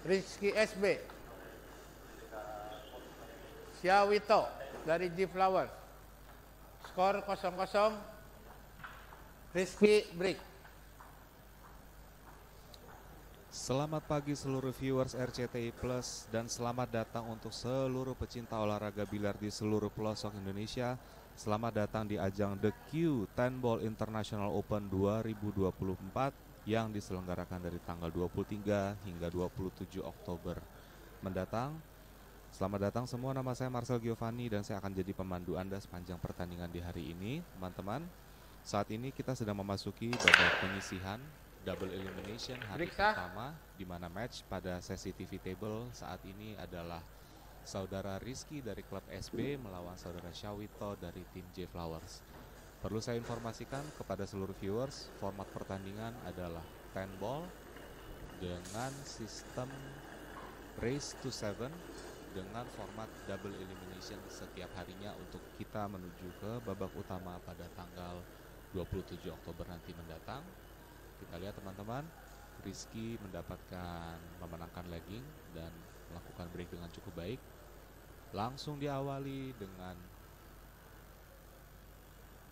Rizky SB, Syawito dari G Flowers. Skor 0-0. Rizky break. Selamat pagi seluruh viewers RCTI Plus dan selamat datang untuk seluruh pecinta olahraga biliar di seluruh pelosok Indonesia. Selamat datang di ajang The Q10 Ball International Open 2024 yang diselenggarakan dari tanggal 23 hingga 27 Oktober mendatang. Selamat datang semua, nama saya Marcel Giovanni dan saya akan jadi pemandu Anda sepanjang pertandingan di hari ini. Teman-teman, saat ini kita sedang memasuki babak penyisihan double elimination hari pertama, di mana match pada sesi TV table saat ini adalah saudara Rizky dari klub SB melawan saudara Syawito dari tim J Flowers. Perlu saya informasikan kepada seluruh viewers, format pertandingan adalah 10 ball dengan sistem race to 7 dengan format double elimination setiap harinya untuk kita menuju ke babak utama pada tanggal 27 Oktober nanti mendatang. Kita lihat teman-teman, Rizky memenangkan legging dan melakukan break dengan cukup baik. Langsung diawali dengan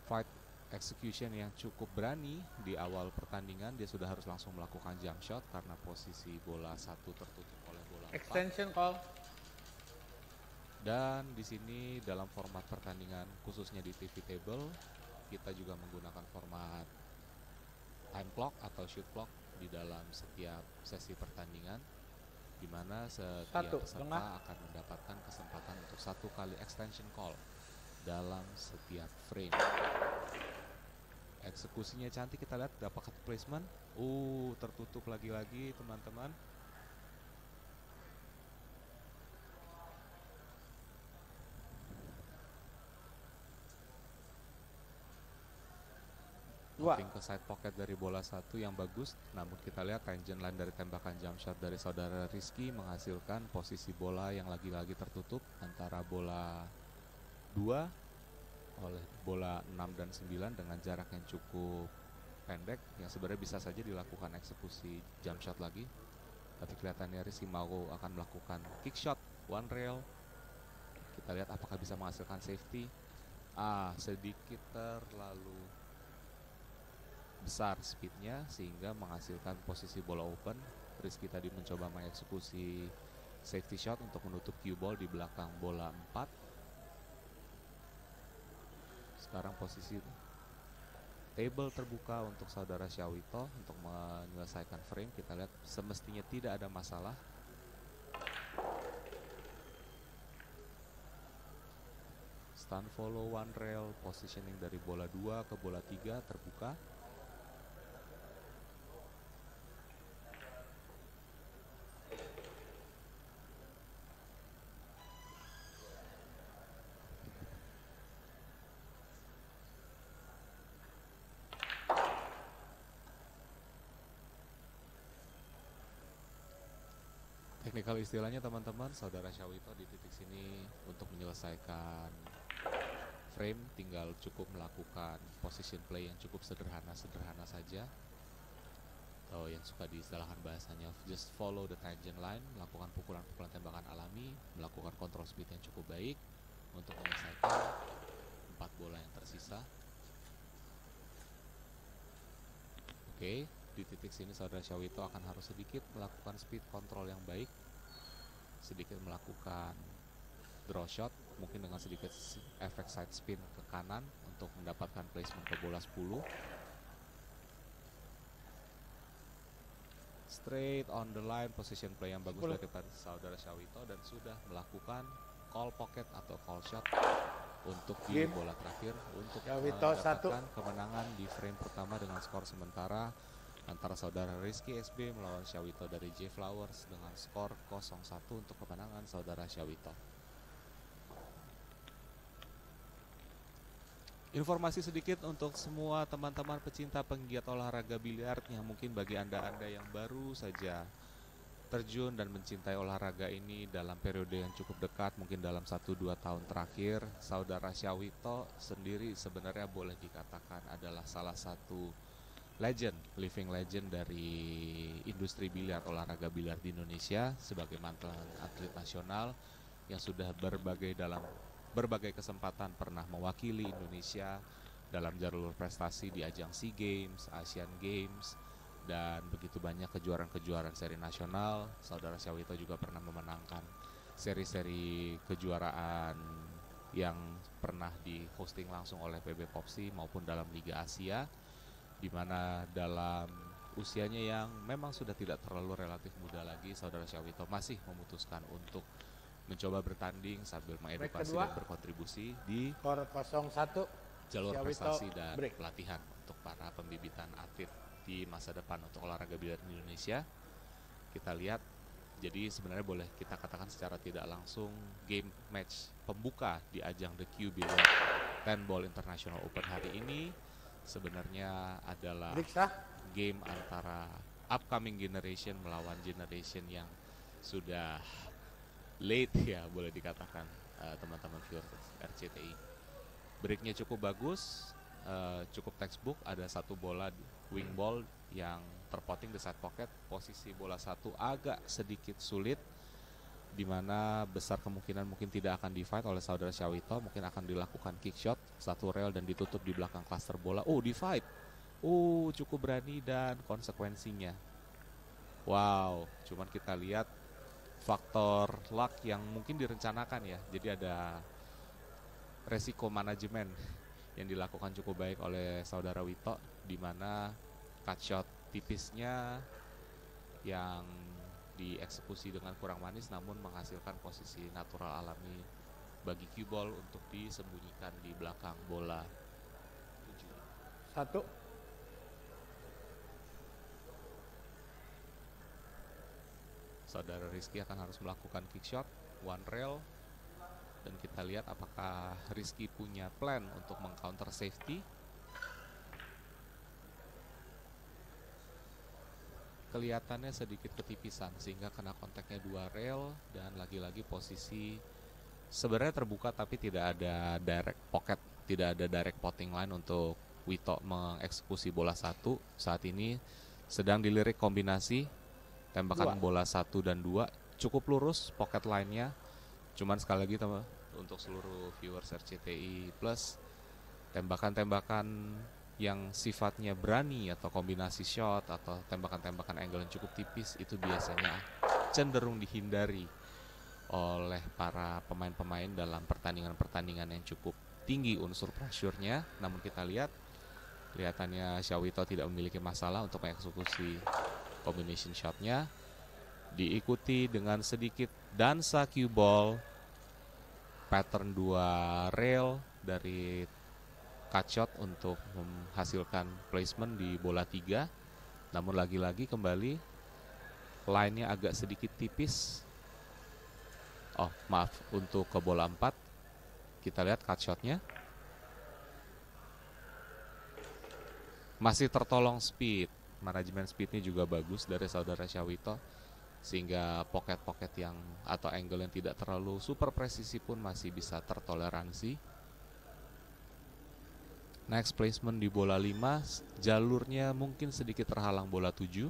fight execution yang cukup berani di awal pertandingan. Dia sudah harus langsung melakukan jump shot karena posisi bola 1 tertutup oleh bola 4. Extension call. Dan di sini dalam format pertandingan khususnya di TV table, kita juga menggunakan format time clock atau shoot clock di dalam setiap sesi pertandingan, di mana setiap peserta akan mendapatkan kesempatan untuk 1 kali extension call dalam setiap frame. Eksekusinya cantik, kita lihat dapat placement. Tertutup lagi-lagi teman-teman. Noting ke side pocket dari bola 1 yang bagus, namun kita lihat tangent line dari tembakan jump shot dari saudara Rizky menghasilkan posisi bola yang lagi-lagi tertutup antara bola 2 oleh bola 6 dan 9 dengan jarak yang cukup pendek yang sebenarnya bisa saja dilakukan eksekusi jump shot lagi. Tapi kelihatannya Rizky mau akan melakukan kick shot one rail. Kita lihat apakah bisa menghasilkan safety. Sedikit terlalu besar speednya sehingga menghasilkan posisi bola open. Rizky tadi mencoba mengeksekusi safety shot untuk menutup cue ball di belakang bola 4. Sekarang posisi table terbuka untuk saudara Syawito untuk menyelesaikan frame. Kita lihat semestinya tidak ada masalah. Stun follow one rail, positioning dari bola 2 ke bola 3 terbuka. Teknikal istilahnya teman-teman, saudara Syawito di titik sini untuk menyelesaikan frame tinggal cukup melakukan position play yang cukup sederhana saja. Atau yang suka diistilahkan bahasanya just follow the tangent line, melakukan pukulan-pukulan tembakan alami, melakukan control speed yang cukup baik untuk menyelesaikan 4 bola yang tersisa. Oke. Di titik sini saudara Syawito akan harus sedikit melakukan speed control yang baik, sedikit melakukan draw shot, mungkin dengan sedikit efek side spin ke kanan untuk mendapatkan placement ke bola 10. Straight on the line, position play yang bagus daripada saudara Syawito dan sudah melakukan call pocket atau call shot untuk di bola terakhir untuk mendapatkan kemenangan di frame pertama dengan skor sementara antara saudara Rizky SB melawan Syawito dari J Flowers dengan skor 0-1 untuk kemenangan saudara Syawito. Informasi sedikit untuk semua teman-teman pecinta penggiat olahraga biliar yang mungkin bagi Anda yang baru saja terjun dan mencintai olahraga ini dalam periode yang cukup dekat, mungkin dalam 1-2 tahun terakhir, saudara Syawito sendiri sebenarnya boleh dikatakan adalah salah satu living legend dari industri biliar, olahraga biliar di Indonesia sebagai mantan atlet nasional yang sudah dalam berbagai kesempatan pernah mewakili Indonesia dalam jalur prestasi di ajang SEA Games, Asian Games, dan begitu banyak kejuaraan-kejuaraan seri nasional. Saudara Syawito juga pernah memenangkan seri-seri kejuaraan yang pernah di hosting langsung oleh PB Popsi maupun dalam Liga Asia, di mana dalam usianya yang memang sudah tidak terlalu relatif muda lagi, Saudara Syawito masih memutuskan untuk mencoba bertanding sambil mengedukasi dan berkontribusi di skor 0-1 jalur Syawito prestasi dan break. pelatihan untuk para pembibitan atlet di masa depan untuk olahraga biliar di Indonesia. Kita lihat, jadi sebenarnya boleh kita katakan secara tidak langsung game match pembuka di ajang The Q Billiard 10 Ball International Open hari ini sebenarnya adalah game antara upcoming generation melawan generation yang sudah late ya, boleh dikatakan teman-teman viewers RCTI. Breaknya cukup bagus, cukup textbook. Ada satu bola wing ball yang terpotting di side pocket. Posisi bola satu agak sedikit sulit, dimana besar kemungkinan mungkin tidak akan di-fight oleh Saudara Syawito. Mungkin akan dilakukan kick shot, satu rail dan ditutup di belakang cluster bola. Oh, di-fight. Cukup berani dan konsekuensinya. Wow, cuman kita lihat faktor luck yang mungkin direncanakan ya. Jadi ada resiko manajemen yang dilakukan cukup baik oleh Saudara Wito, di mana cut shot tipisnya yang dieksekusi dengan kurang manis namun menghasilkan posisi natural alami bagi cue ball untuk disembunyikan di belakang bola 1. Saudara Rizky akan harus melakukan kick shot, one rail, dan kita lihat apakah Rizky punya plan untuk mengcounter safety. Kelihatannya sedikit ketipisan sehingga kena kontaknya dua rail, dan lagi-lagi posisi sebenarnya terbuka tapi tidak ada direct pocket, tidak ada direct potting line untuk Wito mengeksekusi bola satu. Saat ini sedang dilirik kombinasi tembakan bola 1 dan 2, cukup lurus pocket line-nya. Cuman sekali lagi untuk seluruh viewers RCTI Plus, tembakan-tembakan yang sifatnya berani atau kombinasi shot atau tembakan-tembakan angle yang cukup tipis itu biasanya cenderung dihindari oleh para pemain-pemain dalam pertandingan-pertandingan yang cukup tinggi unsur pressure-nya. Namun kita lihat, kelihatannya Syawito tidak memiliki masalah untuk mengeksekusi combination shotnya, diikuti dengan sedikit dansa cue ball, pattern 2 rail dari cut shot untuk menghasilkan placement di bola 3. Namun lagi-lagi kembali line-nya agak sedikit tipis. Oh maaf, untuk ke bola 4 kita lihat cut shotnya masih tertolong speed. Manajemen speednya juga bagus dari Saudara Syawito, sehingga pocket-pocket yang atau angle yang tidak terlalu super presisi pun masih bisa tertoleransi. Next placement di bola 5, jalurnya mungkin sedikit terhalang bola 7.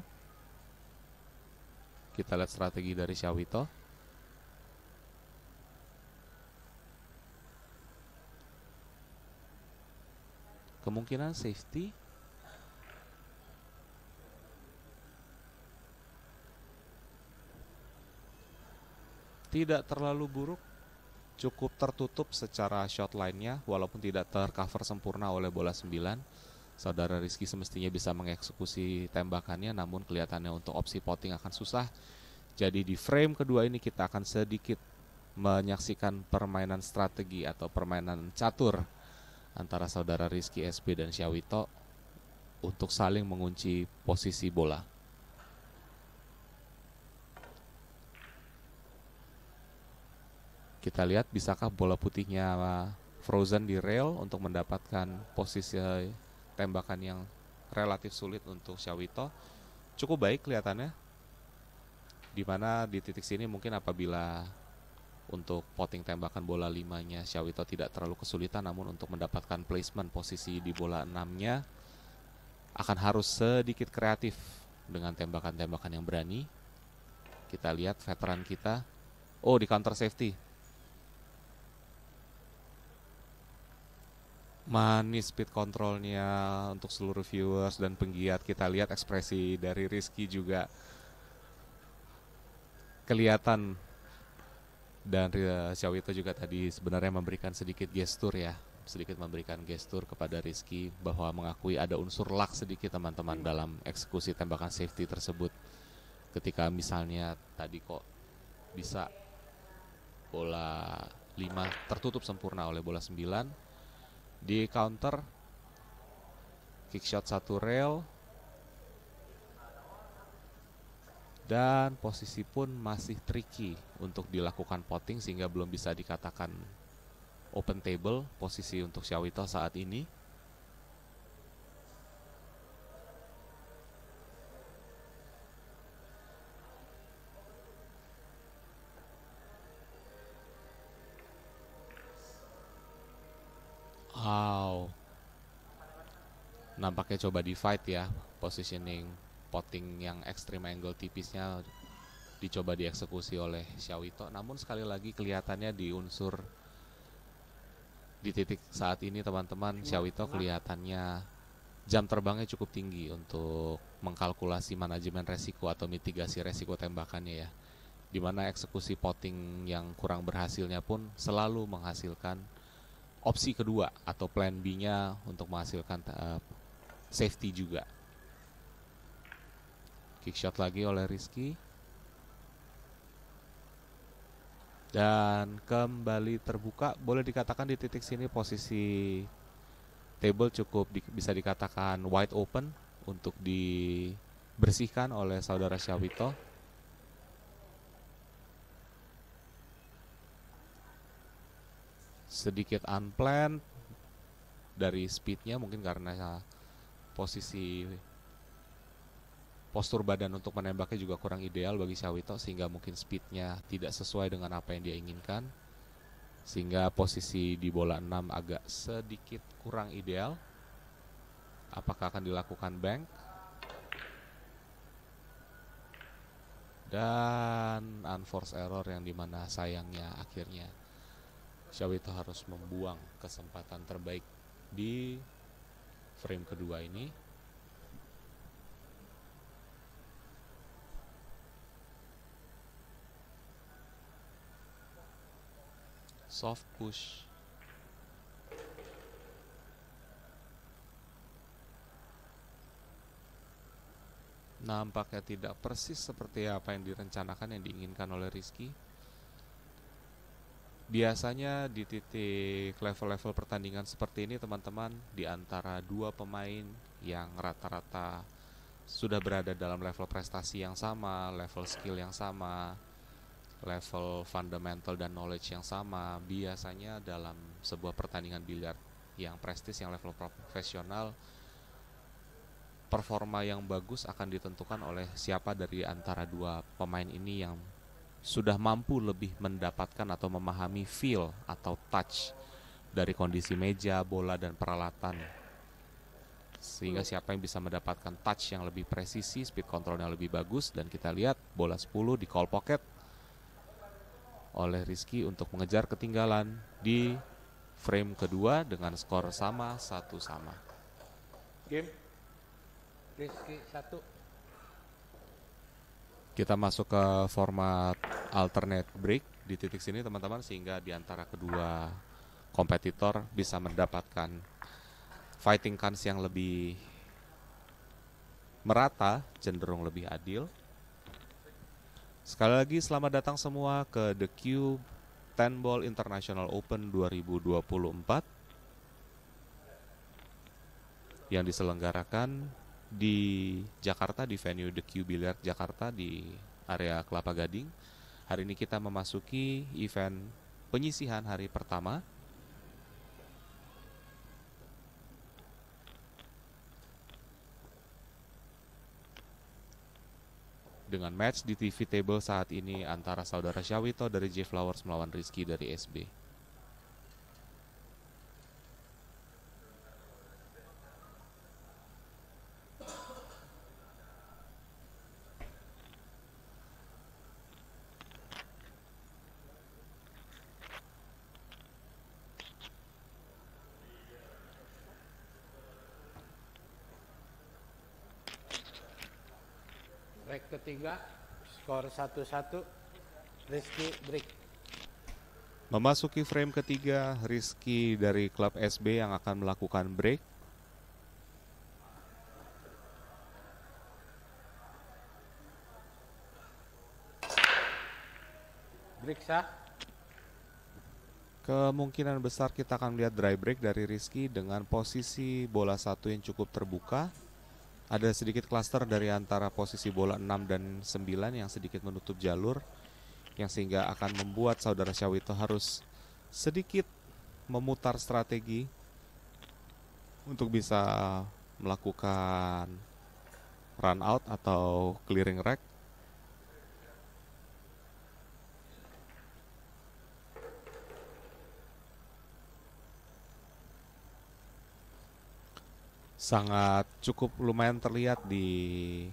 Kita lihat strategi dari Syawito. Kemungkinan safety. Tidak terlalu buruk, cukup tertutup secara shot line-nya walaupun tidak tercover sempurna oleh bola 9. Saudara Rizky semestinya bisa mengeksekusi tembakannya, namun kelihatannya untuk opsi potting akan susah. Jadi di frame kedua ini kita akan sedikit menyaksikan permainan strategi atau permainan catur antara Saudara Rizky SB dan Syawito untuk saling mengunci posisi bola. Kita lihat bisakah bola putihnya frozen di rail untuk mendapatkan posisi tembakan yang relatif sulit untuk Syawito. Cukup baik kelihatannya, dimana di titik sini mungkin apabila untuk potting tembakan bola 5-nya Syawito tidak terlalu kesulitan, namun untuk mendapatkan placement posisi di bola 6-nya akan harus sedikit kreatif dengan tembakan-tembakan yang berani. Kita lihat veteran kita. Oh, di counter safety. Manis speed controlnya untuk seluruh viewers dan penggiat. Kita lihat ekspresi dari Rizky juga kelihatan. Dan Syawito juga tadi sebenarnya memberikan sedikit gestur ya. Sedikit memberikan gestur kepada Rizky bahwa mengakui ada unsur luck sedikit teman-teman dalam eksekusi tembakan safety tersebut. Ketika misalnya tadi kok bisa bola 5 tertutup sempurna oleh bola 9. Di counter kick shot 1 rail. Dan posisi pun masih tricky untuk dilakukan potting sehingga belum bisa dikatakan open table posisi untuk Syawito saat ini. Wow. Nampaknya coba di fight ya, positioning potting yang extreme angle tipisnya dicoba dieksekusi oleh Syawito. Namun sekali lagi kelihatannya di unsur di titik saat ini teman-teman, Syawito kelihatannya jam terbangnya cukup tinggi untuk mengkalkulasi manajemen resiko atau mitigasi resiko tembakannya ya. Dimana eksekusi potting yang kurang berhasilnya pun selalu menghasilkan opsi kedua atau plan B-nya untuk menghasilkan safety juga. Kick shot lagi oleh Rizky. Dan kembali terbuka. Boleh dikatakan di titik sini posisi table cukup bisa dikatakan wide open untuk dibersihkan oleh saudara Syawito. Sedikit unplanned dari speednya mungkin karena postur badan untuk menembaknya juga kurang ideal bagi Syawito sehingga mungkin speednya tidak sesuai dengan apa yang dia inginkan sehingga posisi di bola 6 agak sedikit kurang ideal. Apakah akan dilakukan bank? Dan unforced error yang dimana sayangnya akhirnya Syawito harus membuang kesempatan terbaik di frame kedua ini. Soft push. Nampaknya tidak persis seperti apa yang direncanakan, yang diinginkan oleh Rizky. Biasanya di titik level-level pertandingan seperti ini teman-teman, di antara dua pemain yang rata-rata sudah berada dalam level prestasi yang sama, level skill yang sama, level fundamental dan knowledge yang sama, biasanya dalam sebuah pertandingan biliar yang prestis, yang level profesional, performa yang bagus akan ditentukan oleh siapa dari antara dua pemain ini yang sudah mampu lebih mendapatkan atau memahami feel atau touch dari kondisi meja, bola, dan peralatan. Sehingga siapa yang bisa mendapatkan touch yang lebih presisi, speed control yang lebih bagus. Dan kita lihat bola 10 di call pocket oleh Rizky untuk mengejar ketinggalan di frame kedua dengan skor sama, 1-1. Game Rizky 1. Kita masuk ke format alternate break di titik sini teman-teman, sehingga di antara kedua kompetitor bisa mendapatkan fighting chance yang lebih merata, cenderung lebih adil. Sekali lagi selamat datang semua ke The Cube 10 Ball International Open 2024 yang diselenggarakan di Jakarta, di venue The Cube Billiard Jakarta di area Kelapa Gading. Hari ini kita memasuki event penyisihan hari pertama. Dengan match di TV table saat ini antara saudara Syawito dari J Flowers melawan Rizky dari SB. ketiga, skor 1-1, Rizky break. Memasuki frame ketiga, Rizky dari klub SB yang akan melakukan break. Break sah. Kemungkinan besar kita akan melihat dry break dari Rizky dengan posisi bola 1 yang cukup terbuka. Ada sedikit cluster dari antara posisi bola 6 dan 9 yang sedikit menutup jalur, yang sehingga akan membuat saudara Syawito harus sedikit memutar strategi untuk bisa melakukan run out atau clearing rack. Sangat cukup lumayan terlihat di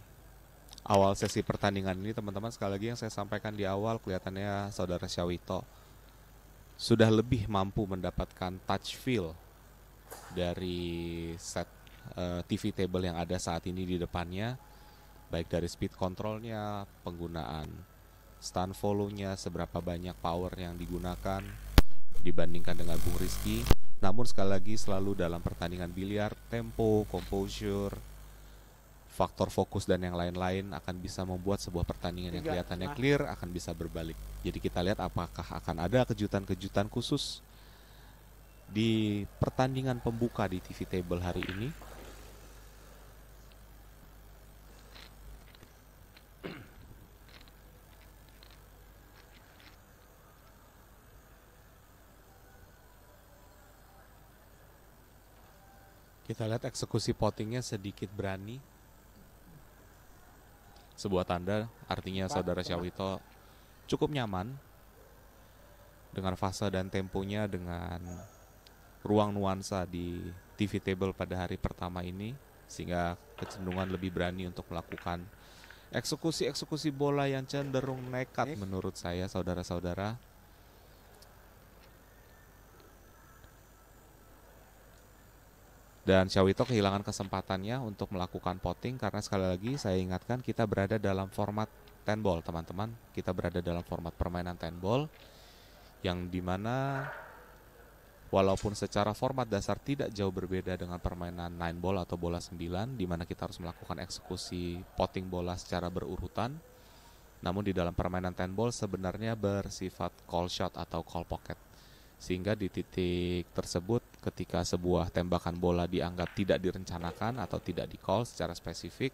awal sesi pertandingan ini, teman-teman. Sekali lagi yang saya sampaikan di awal, kelihatannya saudara Syawito sudah lebih mampu mendapatkan touch feel dari set TV table yang ada saat ini di depannya, baik dari speed controlnya, penggunaan stun follow-nya, seberapa banyak power yang digunakan dibandingkan dengan Bung Rizky. Namun sekali lagi selalu dalam pertandingan biliar, tempo, composure, faktor fokus dan yang lain-lain akan bisa membuat sebuah pertandingan yang kelihatannya clear akan bisa berbalik. Jadi kita lihat apakah akan ada kejutan-kejutan khusus di pertandingan pembuka di TV table hari ini. Kita lihat eksekusi pottingnya sedikit berani. Sebuah tanda artinya saudara Syawito cukup nyaman dengan fase dan temponya, dengan ruang nuansa di TV table pada hari pertama ini, sehingga kecenderungan lebih berani untuk melakukan eksekusi-eksekusi bola yang cenderung nekat menurut saya, saudara-saudara. Dan Syawito kehilangan kesempatannya untuk melakukan potting karena sekali lagi saya ingatkan kita berada dalam format 10 ball, teman-teman. Kita berada dalam format permainan 10 ball yang dimana walaupun secara format dasar tidak jauh berbeda dengan permainan 9 ball atau bola 9, di mana kita harus melakukan eksekusi potting bola secara berurutan. Namun di dalam permainan 10 ball sebenarnya bersifat call shot atau call pocket. Sehingga di titik tersebut ketika sebuah tembakan bola dianggap tidak direncanakan atau tidak di-call secara spesifik,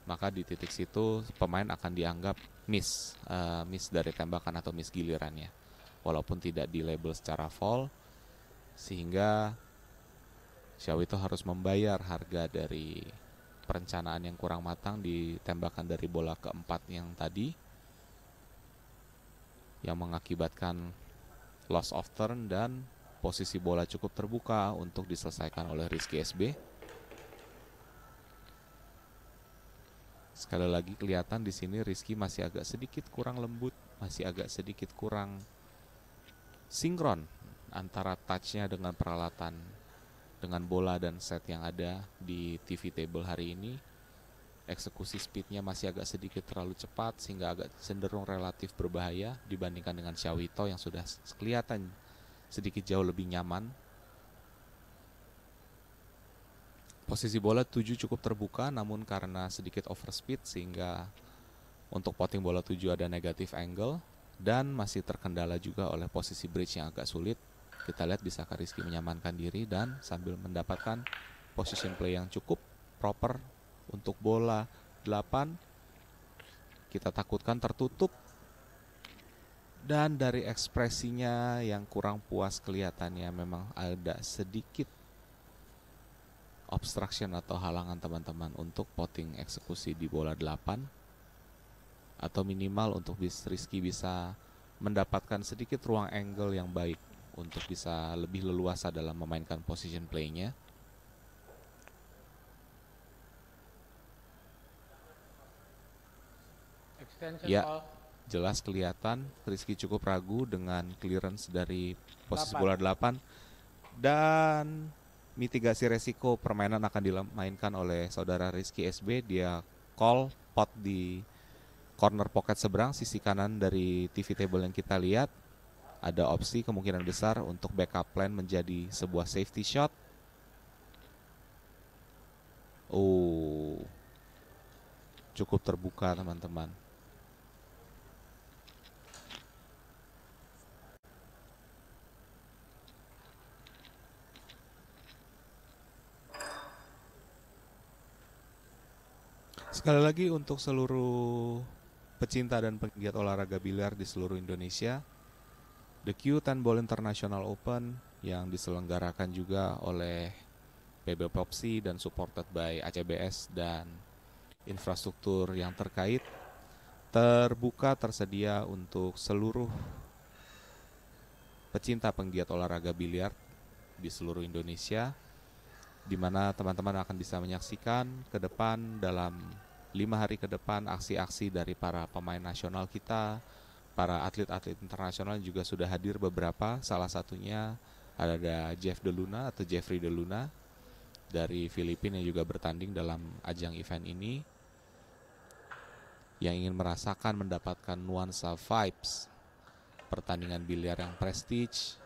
maka di titik situ pemain akan dianggap miss dari tembakan atau miss gilirannya, walaupun tidak di-label secara foul, sehingga Syawito harus membayar harga dari perencanaan yang kurang matang di tembakan dari bola keempat yang tadi, yang mengakibatkan loss of turn dan posisi bola cukup terbuka untuk diselesaikan oleh Rizky SB. Sekali lagi kelihatan di sini Rizky masih agak sedikit kurang lembut, masih agak sedikit kurang sinkron antara touch-nya dengan peralatan, dengan bola dan set yang ada di TV table hari ini. Eksekusi speednya masih agak sedikit terlalu cepat sehingga agak cenderung relatif berbahaya dibandingkan dengan Syawito yang sudah kelihatan sedikit jauh lebih nyaman. Posisi bola 7 cukup terbuka, namun karena sedikit overspeed sehingga untuk potting bola 7 ada negatif angle dan masih terkendala juga oleh posisi bridge yang agak sulit. Kita lihat bisakah Rizky menyamankan diri dan sambil mendapatkan position play yang cukup proper untuk bola 8. Kita takutkan tertutup. Dan dari ekspresinya yang kurang puas kelihatannya memang ada sedikit obstruction atau halangan teman-teman untuk potting eksekusi di bola 8. Atau minimal untuk Rizky bisa mendapatkan sedikit ruang angle yang baik untuk bisa lebih leluasa dalam memainkan position play-nya. Ya, jelas kelihatan Rizky cukup ragu dengan clearance dari posisi bola 8. Dan mitigasi resiko permainan akan dimainkan oleh saudara Rizky SB. Dia call pot di corner pocket seberang sisi kanan dari TV table yang kita lihat, ada opsi kemungkinan besar untuk backup plan menjadi sebuah safety shot. Oh, cukup terbuka teman-teman. Sekali lagi untuk seluruh pecinta dan penggiat olahraga biliar di seluruh Indonesia, The Q10 Ball International Open yang diselenggarakan juga oleh PB Popsi dan supported by ACBS dan infrastruktur yang terkait, terbuka tersedia untuk seluruh pecinta penggiat olahraga biliar di seluruh Indonesia, di mana teman-teman akan bisa menyaksikan ke depan dalam 5 hari ke depan aksi-aksi dari para pemain nasional kita, para atlet-atlet internasional juga sudah hadir beberapa. Salah satunya ada Jeffrey De Luna dari Filipina yang juga bertanding dalam ajang event ini, yang ingin merasakan mendapatkan nuansa vibes pertandingan biliar yang prestige,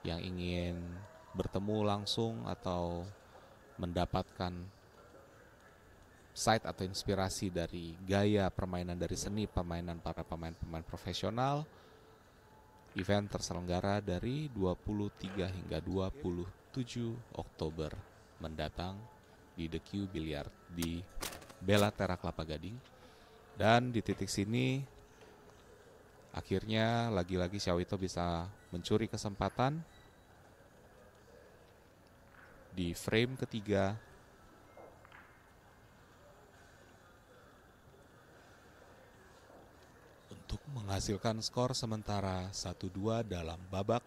yang ingin bertemu langsung atau mendapatkan sight atau inspirasi dari gaya permainan dari seni permainan para pemain-pemain profesional. Event terselenggara dari 23 hingga 27 Oktober mendatang di The Q Billiard di Belatera Kelapa Gading. Dan di titik sini akhirnya lagi-lagi Syawito bisa mencuri kesempatan di frame ketiga untuk menghasilkan skor sementara 1-2 dalam babak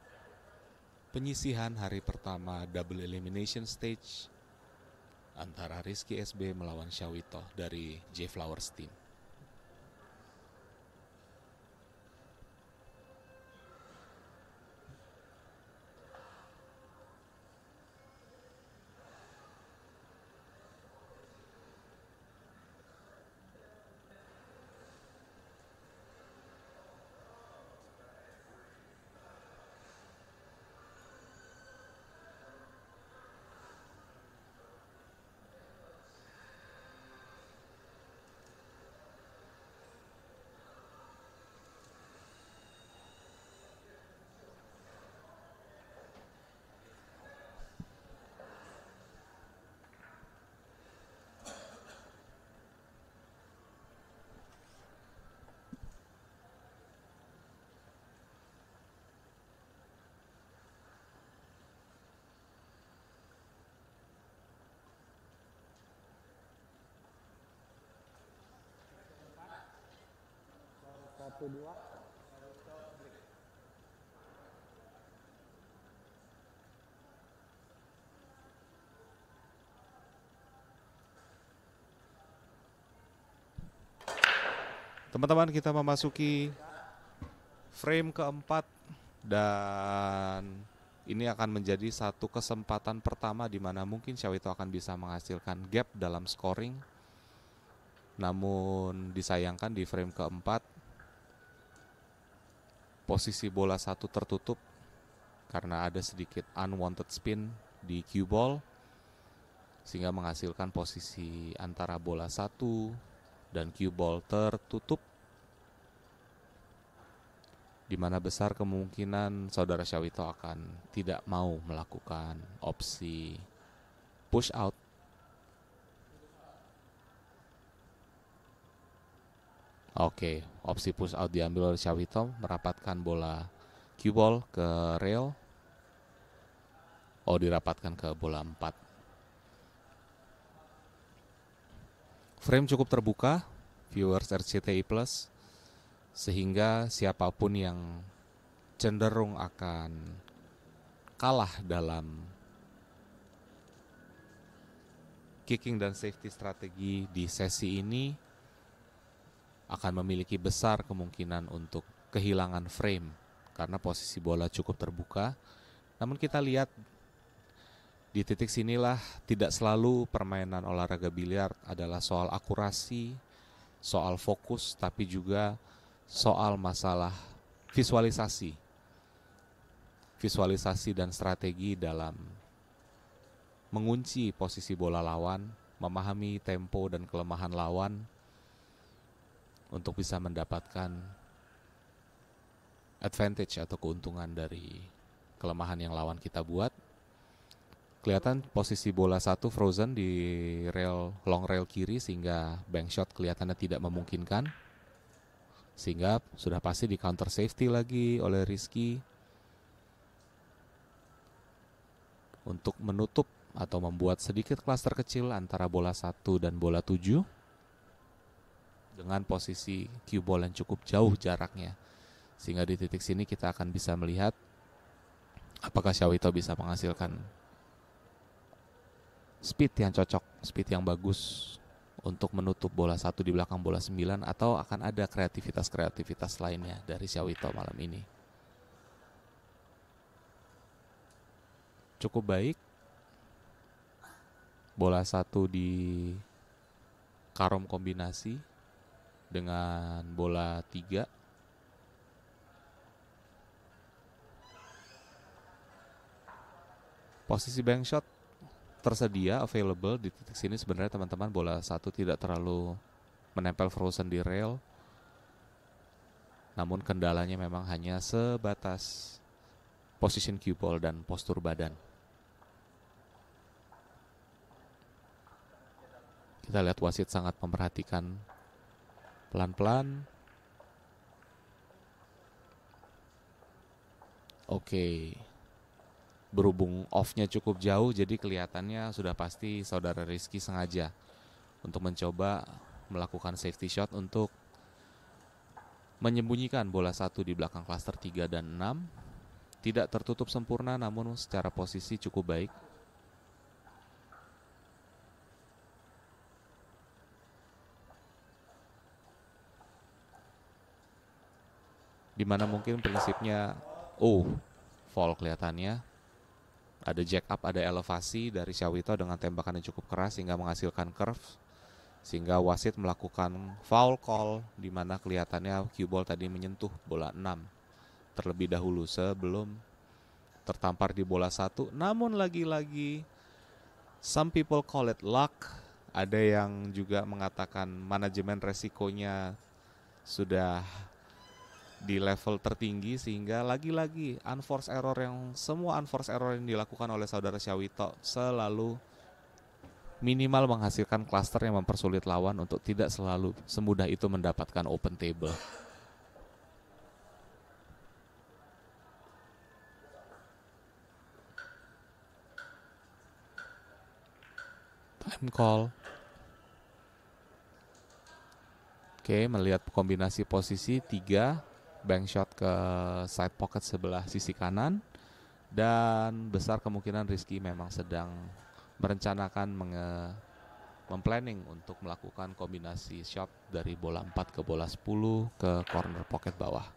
penyisihan hari pertama double elimination stage antara Rizky SB melawan Syawito dari J Flowers Team. Teman-teman, kita memasuki frame keempat dan ini akan menjadi satu kesempatan pertama di mana mungkin Syawito akan bisa menghasilkan gap dalam scoring. Namun disayangkan di frame keempat posisi bola satu tertutup karena ada sedikit unwanted spin di cue ball, sehingga menghasilkan posisi antara bola satu dan cue ball tertutup, di mana besar kemungkinan saudara Syawito akan tidak mau melakukan opsi push out. Oke, opsi push out diambil oleh Syawito, merapatkan bola cue ball ke rail. Oh, dirapatkan ke bola 4. Frame cukup terbuka, viewers RCTI Plus, sehingga siapapun yang cenderung akan kalah dalam kicking dan safety strategi di sesi ini akan memiliki besar kemungkinan untuk kehilangan frame karena posisi bola cukup terbuka. Namun kita lihat di titik sinilah tidak selalu permainan olahraga biliar adalah soal akurasi soal fokus, tapi juga soal masalah visualisasi. Visualisasi dan strategi dalam mengunci posisi bola lawan, memahami tempo dan kelemahan lawan untuk bisa mendapatkan advantage atau keuntungan dari kelemahan yang lawan kita buat. Kelihatan posisi bola satu frozen di long rail kiri sehingga bank shot kelihatannya tidak memungkinkan. Sehingga sudah pasti di counter safety lagi oleh Rizky untuk menutup atau membuat sedikit klaster kecil antara bola 1 dan bola 7 dengan posisi cue ball yang cukup jauh jaraknya. Sehingga di titik sini kita akan bisa melihat apakah Syawito bisa menghasilkan speed yang cocok, speed yang bagus untuk menutup bola 1 di belakang bola 9, atau akan ada kreativitas-kreativitas lainnya dari Syawito malam ini. Cukup baik. Bola 1 di karom kombinasi dengan bola 3. Posisi bank shot tersedia, available di titik sini. Sebenarnya teman-teman bola 1 tidak terlalu menempel frozen di rail, namun kendalanya memang hanya sebatas position cue ball dan postur badan. Kita lihat wasit sangat memperhatikan pelan-pelan. Oke. Berhubung off-nya cukup jauh, jadi kelihatannya sudah pasti saudara Rizky sengaja untuk mencoba melakukan safety shot untuk menyembunyikan bola 1 di belakang klaster 3 dan 6. Tidak tertutup sempurna, namun secara posisi cukup baik. Dimana mungkin prinsipnya fall kelihatannya. Ada jack up, ada elevasi dari Syawito dengan tembakan yang cukup keras sehingga menghasilkan curve, sehingga wasit melakukan foul call, di mana kelihatannya cue ball tadi menyentuh bola 6 terlebih dahulu sebelum tertampar di bola 1. Namun lagi-lagi some people call it luck. Ada yang juga mengatakan manajemen resikonya sudah di level tertinggi, sehingga lagi-lagi semua unforced error yang dilakukan oleh saudara Syawito selalu minimal menghasilkan cluster yang mempersulit lawan untuk tidak selalu semudah itu mendapatkan open table. Time call. Oke, melihat kombinasi posisi 3, bank shot ke side pocket sebelah sisi kanan, dan besar kemungkinan Rizky memang sedang merencanakan memplanning untuk melakukan kombinasi shot dari bola 4 ke bola 10 ke corner pocket bawah.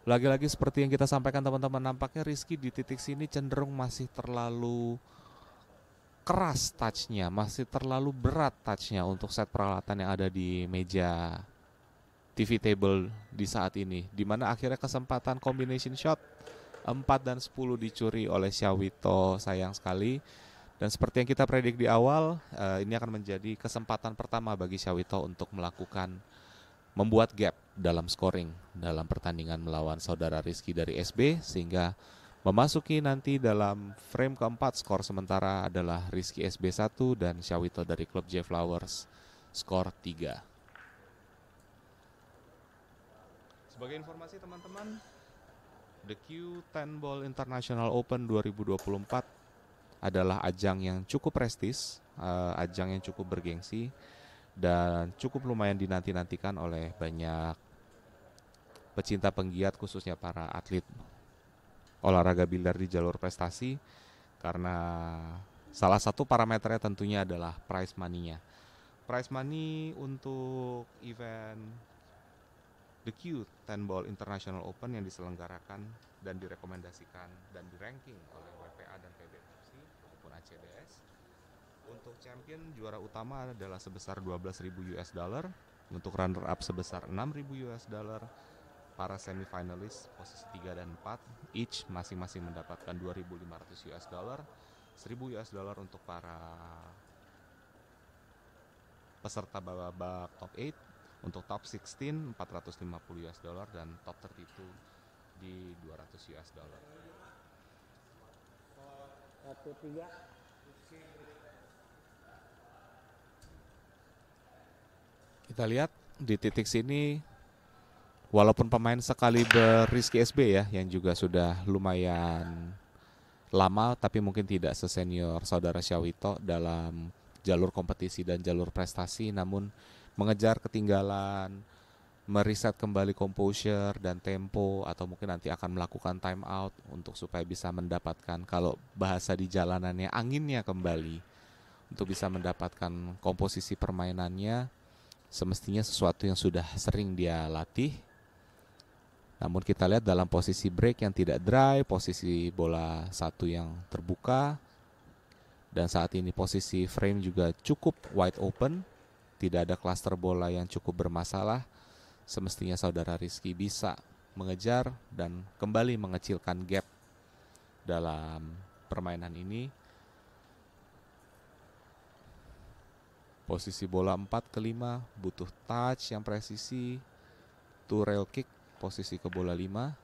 Lagi-lagi seperti yang kita sampaikan teman-teman, nampaknya Rizky di titik sini cenderung masih terlalu keras touch-nya, masih terlalu berat touch-nya untuk set peralatan yang ada di meja TV table di saat ini, di mana akhirnya kesempatan combination shot 4 dan 10 dicuri oleh Syawito, sayang sekali. Dan seperti yang kita predik di awal, ini akan menjadi kesempatan pertama bagi Syawito untuk membuat gap dalam scoring dalam pertandingan melawan saudara Rizky dari SB, sehingga memasuki nanti dalam frame keempat, skor sementara adalah Rizky SB 1 dan Syawito dari klub J Flowers skor 3. Sebagai informasi teman-teman, The Q10 Ball International Open 2024 adalah ajang yang cukup prestis, ajang yang cukup bergengsi, dan cukup lumayan dinanti-nantikan oleh banyak pecinta penggiat, khususnya para atlet olahraga biliar di jalur prestasi, karena salah satu parameternya tentunya adalah prize money-nya. Prize money untuk event The Q10 Ball International Open yang diselenggarakan dan direkomendasikan dan di ranking oleh WPA dan PBFC maupun ACDS Untuk champion juara utama adalah sebesar 12.000 US dollar, untuk runner up sebesar 6.000 US dollar. Para semifinalis posisi 3 dan 4 each masing-masing mendapatkan 2.500 US dollar, 1.000 US dollar untuk para peserta babak top 8. Untuk top 16 450 US dollar dan top 32 di 200 US dollar. 1-3. Kita lihat di titik sini, walaupun pemain sekaliber Rizky SB ya, yang juga sudah lumayan lama, tapi mungkin tidak sesenior saudara Syawito dalam jalur kompetisi dan jalur prestasi, namun mengejar ketinggalan, meriset kembali composure dan tempo, atau mungkin nanti akan melakukan time out untuk supaya bisa mendapatkan, kalau bahasa di jalanannya, anginnya kembali, untuk bisa mendapatkan komposisi permainannya. Semestinya sesuatu yang sudah sering dia latih. Namun kita lihat dalam posisi break yang tidak dry, posisi bola satu yang terbuka, dan saat ini posisi frame juga cukup wide open, tidak ada cluster bola yang cukup bermasalah. Semestinya saudara Rizky bisa mengejar dan kembali mengecilkan gap dalam permainan ini. Posisi bola 4 ke 5 butuh touch yang presisi, to rail kick posisi ke bola 5.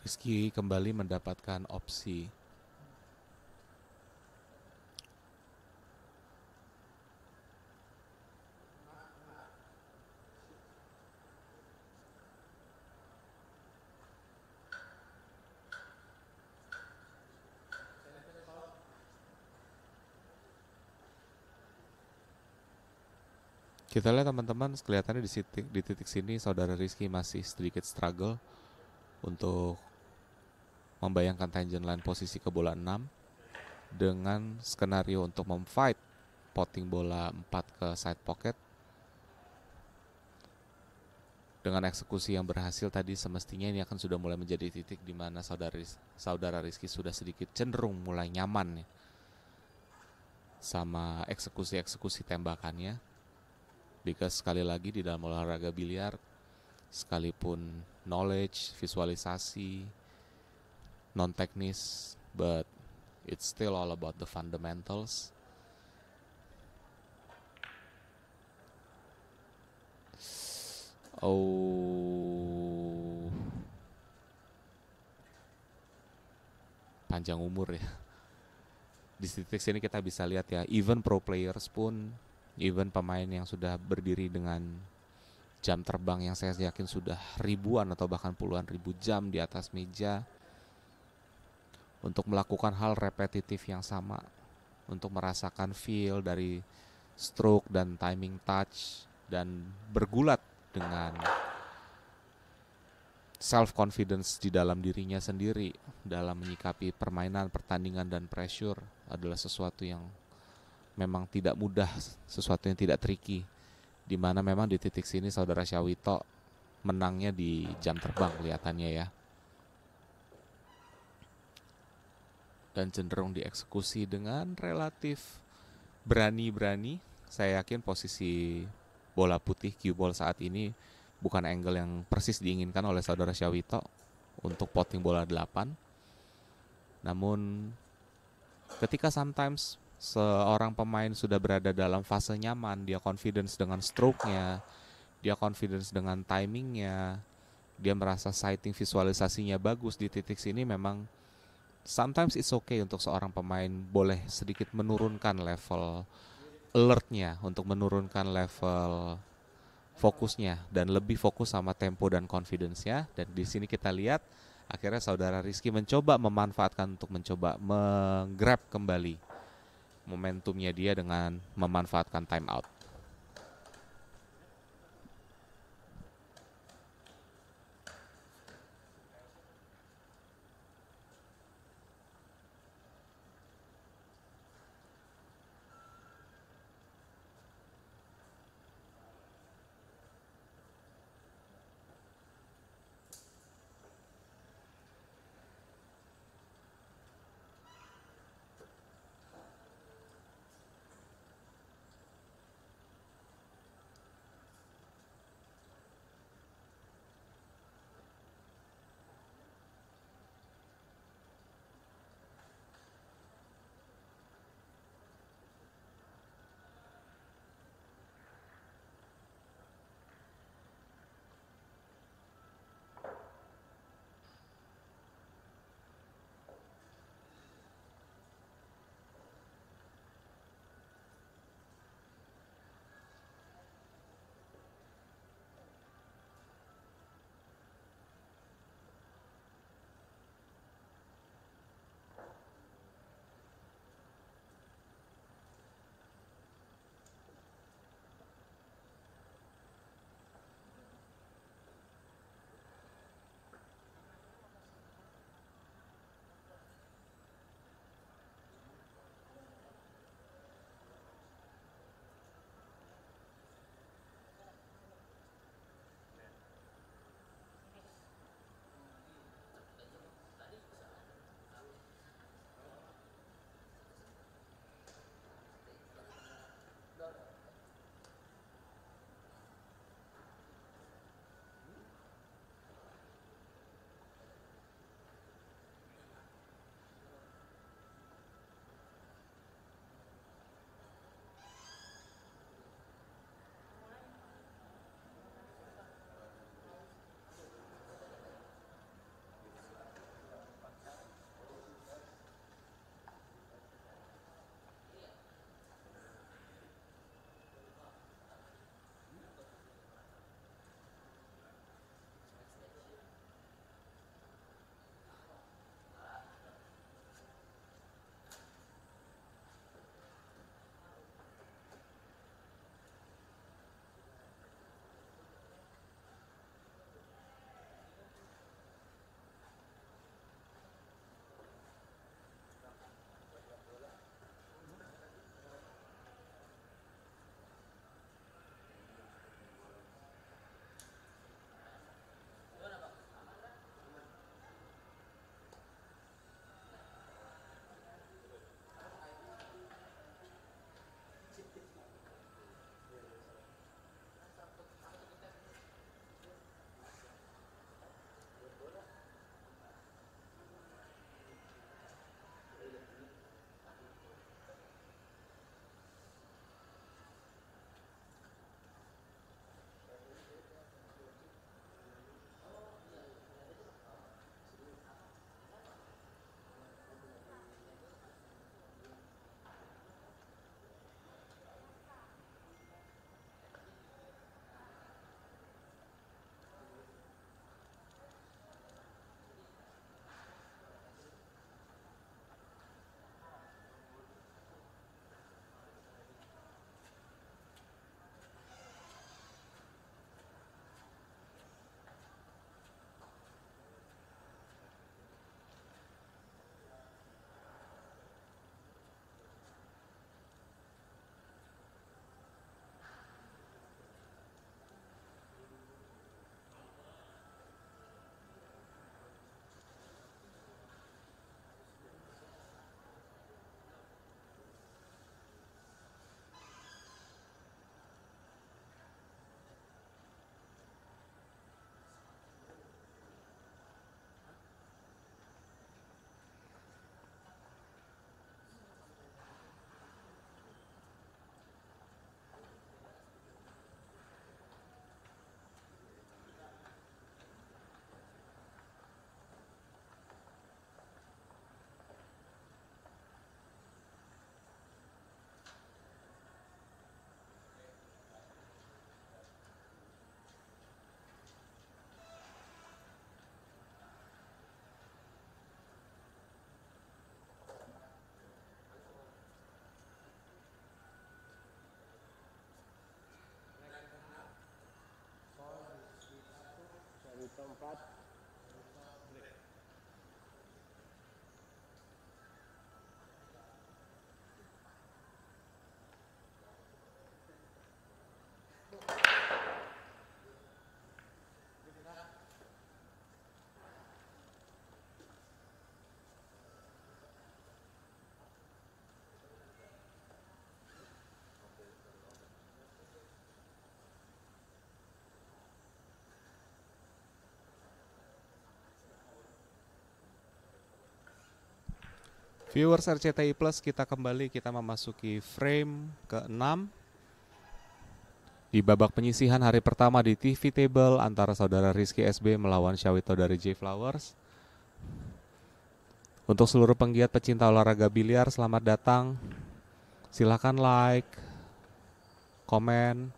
Rizky kembali mendapatkan opsi. Kita lihat teman-teman, kelihatannya di titik sini saudara Rizky masih sedikit struggle untuk membayangkan tangent line posisi ke bola 6 dengan skenario untuk memfight potting bola 4 ke side pocket. Dengan eksekusi yang berhasil tadi, semestinya ini akan sudah mulai menjadi titik di mana saudara Rizky sudah sedikit cenderung mulai nyaman ya, sama eksekusi tembakannya. Because sekali lagi di dalam olahraga biliar, sekalipun knowledge, visualisasi, non-teknis, but it's still all about the fundamentals. Panjang umur ya. Di titik sini kita bisa lihat ya, even pro players pun, even pemain yang sudah berdiri dengan jam terbang yang saya yakin sudah ribuan atau bahkan puluhan ribu jam di atas meja, untuk melakukan hal repetitif yang sama, untuk merasakan feel dari stroke dan timing touch, dan bergulat dengan self confidence di dalam dirinya sendiri dalam menyikapi permainan, pertandingan dan pressure, adalah sesuatu yang memang tidak mudah, sesuatu yang tidak tricky, di mana memang di titik sini saudara Syawito menangnya di jam terbang kelihatannya ya, dan cenderung dieksekusi dengan relatif berani-berani. Saya yakin posisi bola putih cue ball saat ini bukan angle yang persis diinginkan oleh saudara Syawito untuk potting bola 8. Namun ketika sometimes seorang pemain sudah berada dalam fase nyaman, dia confidence dengan stroke-nya, dia confidence dengan timingnya, dia merasa sighting visualisasinya bagus di titik sini, memang sometimes it's okay untuk seorang pemain boleh sedikit menurunkan level alertnya, untuk menurunkan level fokusnya dan lebih fokus sama tempo dan confidence-nya. Dan di sini kita lihat akhirnya saudara Rizky mencoba memanfaatkan untuk mencoba menggrab kembali momentumnya dia dengan memanfaatkan time out. Viewers RCTI Plus, kita memasuki frame ke-6 di babak penyisihan hari pertama di TV Table antara saudara Rizky SB melawan Syawito dari J Flowers. Untuk seluruh penggiat pecinta olahraga biliar, selamat datang. Silakan like, komen,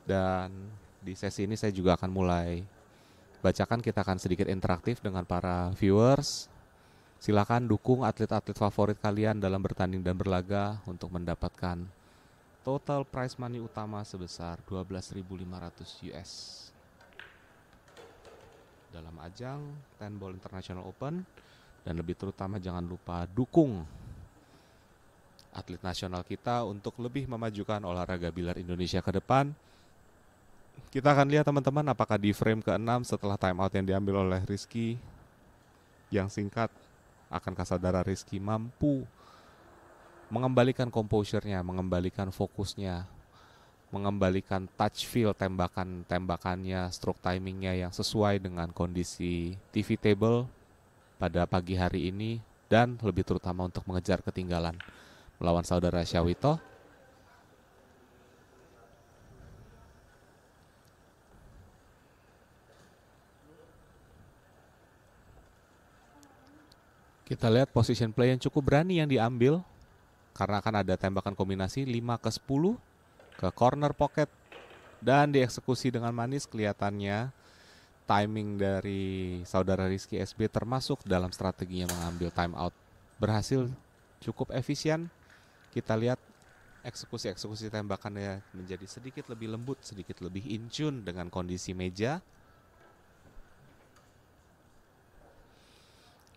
dan di sesi ini saya juga akan mulai bacakan. Kita akan sedikit interaktif dengan para viewers. Silakan dukung atlet-atlet favorit kalian dalam bertanding dan berlaga untuk mendapatkan total prize money utama sebesar 12.500 US dalam ajang 10 Ball International Open. Dan lebih terutama jangan lupa dukung atlet nasional kita untuk lebih memajukan olahraga biliar Indonesia ke depan. Kita akan lihat teman-teman apakah di frame ke-6 setelah time out yang diambil oleh Rizky yang singkat, akankah saudara Rizky mampu mengembalikan composure-nya, mengembalikan fokusnya, mengembalikan touch feel tembakannya, stroke timingnya yang sesuai dengan kondisi TV table pada pagi hari ini, dan lebih terutama untuk mengejar ketinggalan melawan saudara Syawito. Kita lihat position play yang cukup berani yang diambil karena akan ada tembakan kombinasi 5 ke 10 ke corner pocket dan dieksekusi dengan manis. Kelihatannya timing dari saudara Rizky SB termasuk dalam strateginya mengambil time out berhasil cukup efisien. Kita lihat eksekusi tembakannya menjadi sedikit lebih lembut, sedikit lebih in tune dengan kondisi meja.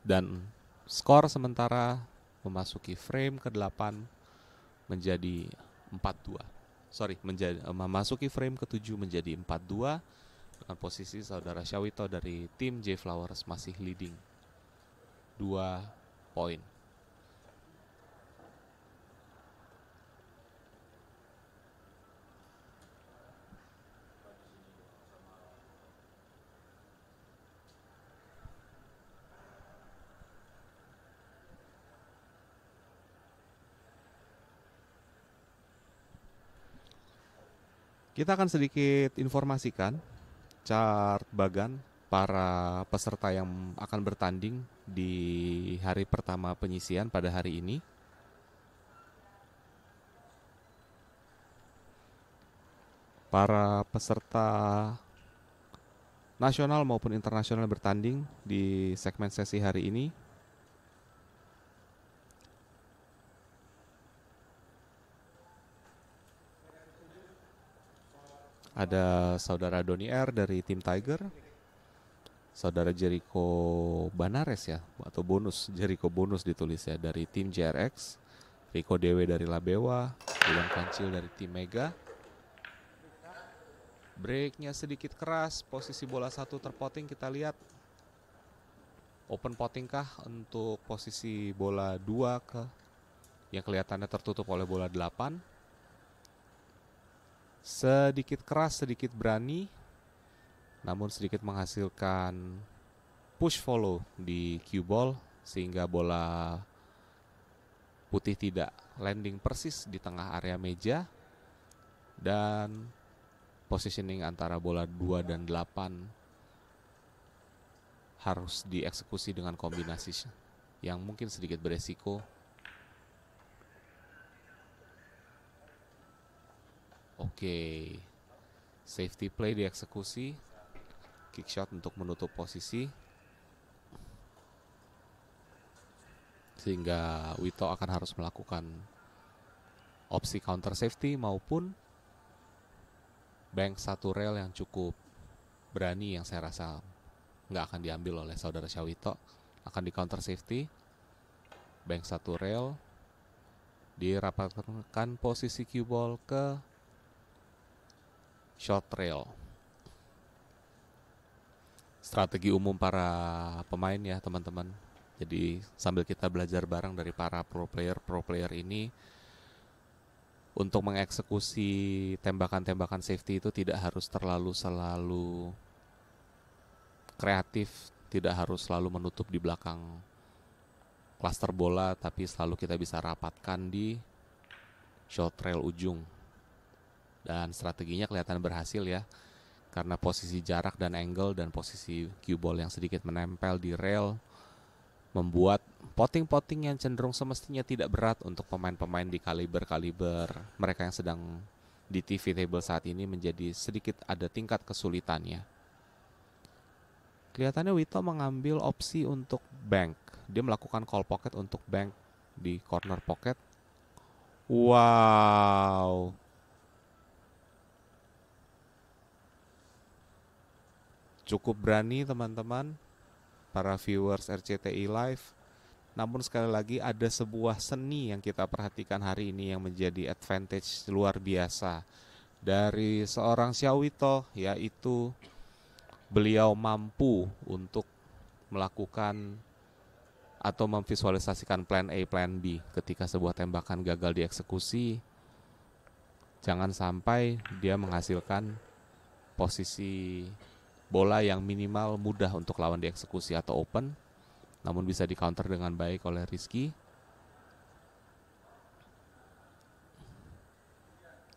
Dan skor sementara memasuki frame ke-8 menjadi 4-2. Memasuki frame ke-7 menjadi 4-2 dengan posisi saudara Syawito dari tim J Flowers masih leading 2 poin. Kita akan sedikit informasikan chart bagan para peserta yang akan bertanding di hari pertama penyisian pada hari ini. Para peserta nasional maupun internasional bertanding di segmen sesi hari ini. Ada saudara Doni R dari tim Tiger, saudara Jericho Banares ya, atau Jericho bonus ditulis ya, dari tim JRX, Rico Dewe dari Labewa, Bulan Kancil dari tim Mega. Breaknya sedikit keras, posisi bola 1 terpotting. Kita lihat open potting kah untuk posisi bola 2 yang kelihatannya tertutup oleh bola 8. Sedikit keras, sedikit berani, namun sedikit menghasilkan push follow di cue ball sehingga bola putih tidak landing persis di tengah area meja, dan positioning antara bola 2 dan 8 harus dieksekusi dengan kombinasi yang mungkin sedikit beresiko. Oke, safety play dieksekusi, kick shot untuk menutup posisi, sehingga Wito akan harus melakukan opsi counter safety maupun bank 1 rail yang cukup berani yang saya rasa nggak akan diambil oleh saudara Syawito. Akan di counter safety. Bank 1 rail. Dirapatkan posisi cue ball ke short rail. Strategi umum para pemain ya teman-teman. Jadi sambil kita belajar bareng dari para pro player ini, untuk mengeksekusi tembakan-tembakan safety itu tidak harus selalu kreatif, tidak harus selalu menutup di belakang klaster bola, tapi selalu kita bisa rapatkan di short rail ujung. Dan strateginya kelihatan berhasil ya, karena posisi jarak dan angle dan posisi cue ball yang sedikit menempel di rail membuat potting-potting yang cenderung semestinya tidak berat untuk pemain-pemain di kaliber mereka yang sedang di TV table saat ini menjadi sedikit ada tingkat kesulitannya. Kelihatannya Wito mengambil opsi untuk bank. Dia melakukan call pocket untuk bank di corner pocket. Wow. Cukup berani teman-teman, para viewers RCTI Live. Namun sekali lagi ada sebuah seni yang kita perhatikan hari ini yang menjadi advantage luar biasa dari seorang Syawito, yaitu beliau mampu untuk melakukan atau memvisualisasikan plan A, plan B ketika sebuah tembakan gagal dieksekusi. Jangan sampai dia menghasilkan posisi bola yang minimal mudah untuk lawan dieksekusi atau open, namun bisa di counter dengan baik oleh Rizky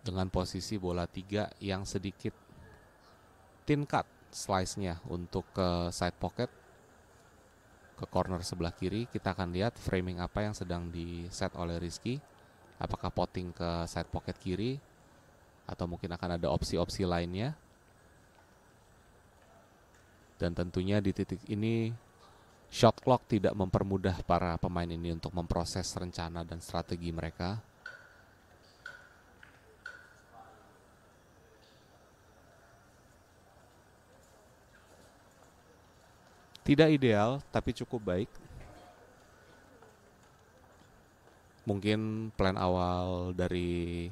dengan posisi bola 3 yang sedikit thin cut slice-nya untuk ke side pocket, ke corner sebelah kiri. Kita akan lihat framing apa yang sedang di set oleh Rizky, apakah potting ke side pocket kiri atau mungkin akan ada opsi-opsi lainnya. Dan tentunya di titik ini shot clock tidak mempermudah para pemain ini untuk memproses rencana dan strategi mereka. Tidak ideal, tapi cukup baik. Mungkin plan awal dari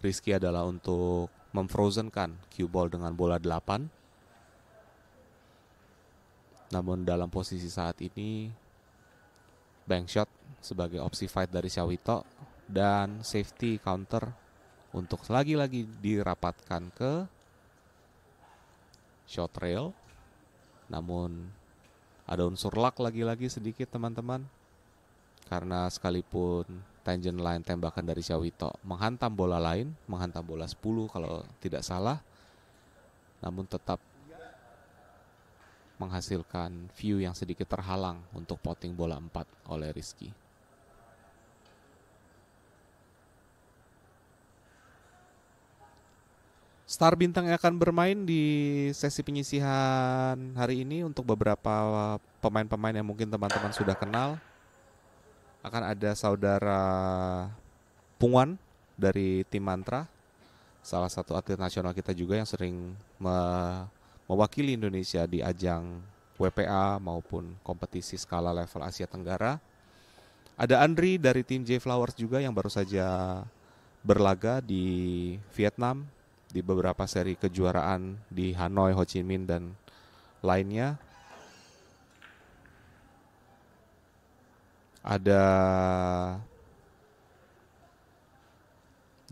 Rizky adalah untuk memfrozenkan cue ball dengan bola 8. Namun dalam posisi saat ini bank shot sebagai opsi fight dari Syawito dan safety counter untuk lagi-lagi dirapatkan ke short rail. Namun ada unsur luck lagi-lagi sedikit teman-teman, karena sekalipun tangent line tembakan dari Syawito menghantam bola lain, menghantam bola 10 kalau tidak salah, namun tetap menghasilkan view yang sedikit terhalang untuk potting bola 4 oleh Rizky. Star bintang yang akan bermain di sesi penyisihan hari ini untuk beberapa pemain-pemain yang mungkin teman-teman sudah kenal. Akan ada saudara Pungwan dari tim Mantra, salah satu atlet nasional kita juga yang sering mewakili Indonesia di ajang WPA maupun kompetisi skala level Asia Tenggara. Ada Andri dari tim J Flowers juga yang baru saja berlaga di Vietnam di beberapa seri kejuaraan di Hanoi, Ho Chi Minh dan lainnya. Ada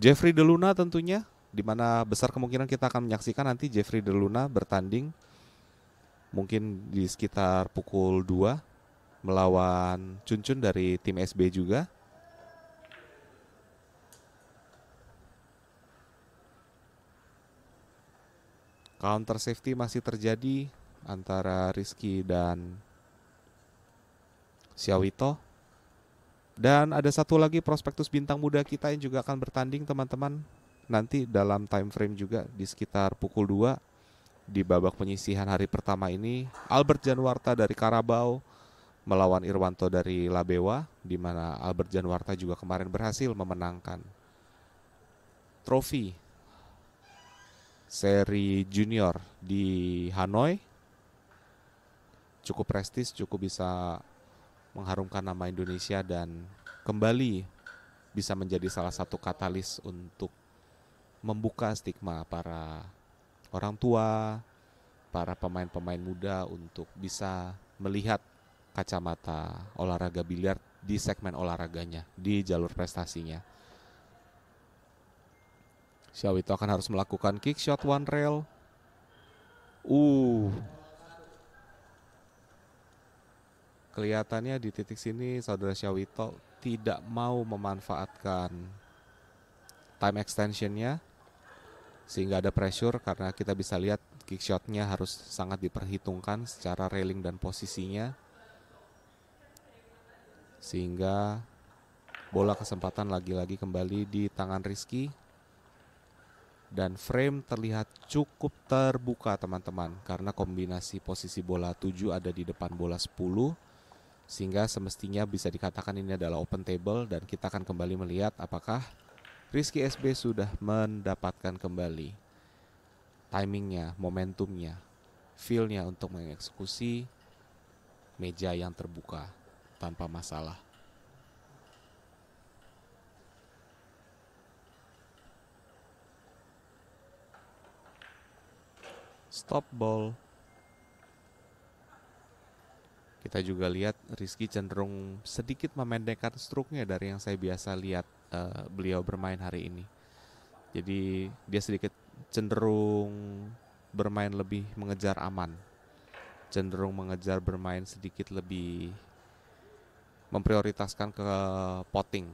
Jeffrey De Luna tentunya, di mana besar kemungkinan kita akan menyaksikan nanti Jeffrey De Luna bertanding mungkin di sekitar pukul 2 melawan Chun dari tim SB juga. Counter safety masih terjadi antara Rizky dan Syawito. Dan ada satu lagi prospektus bintang muda kita yang juga akan bertanding teman-teman nanti dalam time frame juga di sekitar pukul 2 di babak penyisihan hari pertama ini. Albert Januarta dari Karabau melawan Irwanto dari Labewa, di mana Albert Januarta juga kemarin berhasil memenangkan trofi seri junior di Hanoi. cukup prestis, cukup bisa mengharumkan nama Indonesia dan kembali bisa menjadi salah satu katalis untuk membuka stigma para orang tua, para pemain-pemain muda untuk bisa melihat kacamata olahraga biliar di segmen olahraganya, di jalur prestasinya. Syawito akan harus melakukan kick shot one rail. Kelihatannya di titik sini saudara Syawito tidak mau memanfaatkan time extensionnya sehingga ada pressure, karena kita bisa lihat kick shotnya harus sangat diperhitungkan secara railing dan posisinya, sehingga bola kesempatan lagi-lagi kembali di tangan Rizky. Dan frame terlihat cukup terbuka teman-teman, karena kombinasi posisi bola 7 ada di depan bola 10, sehingga semestinya bisa dikatakan ini adalah open table. Dan kita akan kembali melihat apakah Rizky SB sudah mendapatkan kembali timingnya, momentumnya, feel-nya untuk mengeksekusi meja yang terbuka tanpa masalah. Stop ball. Kita juga lihat Rizky cenderung sedikit memendekkan stroke-nya dari yang saya biasa lihat beliau bermain hari ini. Jadi dia sedikit cenderung bermain lebih mengejar aman, cenderung mengejar bermain sedikit lebih memprioritaskan ke potting.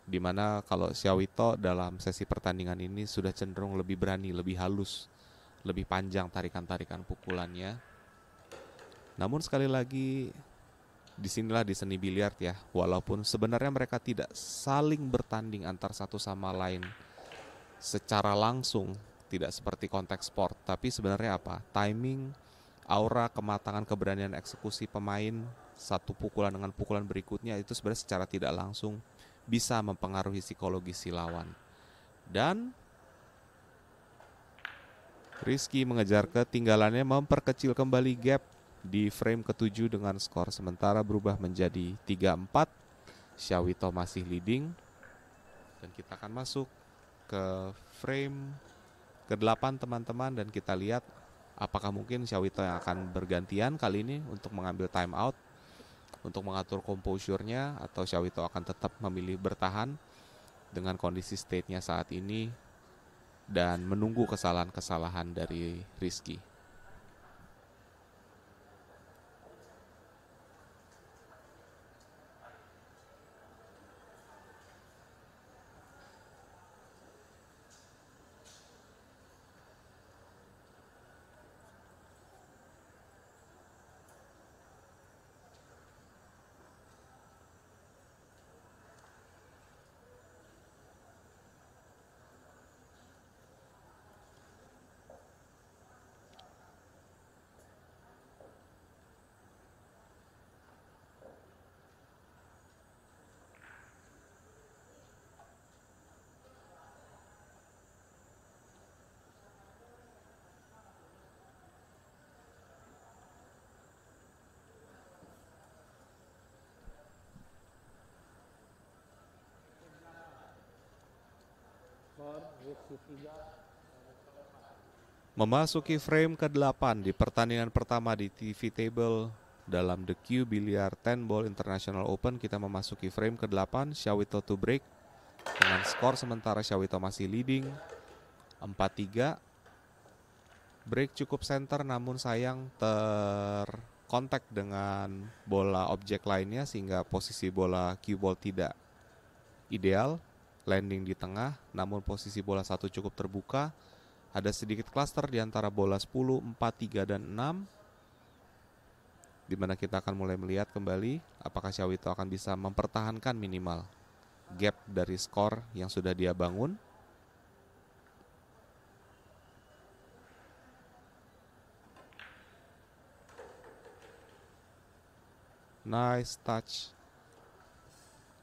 Dimana kalau Syawito dalam sesi pertandingan ini sudah cenderung lebih berani, lebih halus, lebih panjang tarikan-tarikan pukulannya. Namun sekali lagi disinilah di seni biliar ya, walaupun sebenarnya mereka tidak saling bertanding antar satu sama lain secara langsung, tidak seperti konteks sport, tapi sebenarnya apa? Timing, aura, kematangan, keberanian eksekusi pemain satu pukulan dengan pukulan berikutnya itu sebenarnya secara tidak langsung bisa mempengaruhi psikologi si lawan. Dan Rizky mengejar ketinggalannya, memperkecil kembali gap di frame ke-7 dengan skor sementara berubah menjadi 3-4. Syawito masih leading. Dan kita akan masuk ke frame ke-8 teman-teman, dan kita lihat apakah mungkin Syawito yang akan bergantian kali ini untuk mengambil time out untuk mengatur composure-nya, atau Syawito akan tetap memilih bertahan dengan kondisi state-nya saat ini dan menunggu kesalahan-kesalahan dari Rizky. Memasuki frame ke-8 di pertandingan pertama di TV table dalam The Q Billiard 10 Ball International Open. Kita memasuki frame ke-8, Syawito to break. Dengan skor sementara Syawito masih leading 4-3. Break cukup center, namun sayang terkontak dengan bola objek lainnya sehingga posisi bola cue ball tidak ideal. Landing di tengah, namun posisi bola 1 cukup terbuka. Ada sedikit cluster di antara bola 10, 4, 3, dan 6. Dimana kita akan mulai melihat kembali apakah Syawito akan bisa mempertahankan minimal gap dari skor yang sudah dia bangun. Nice touch.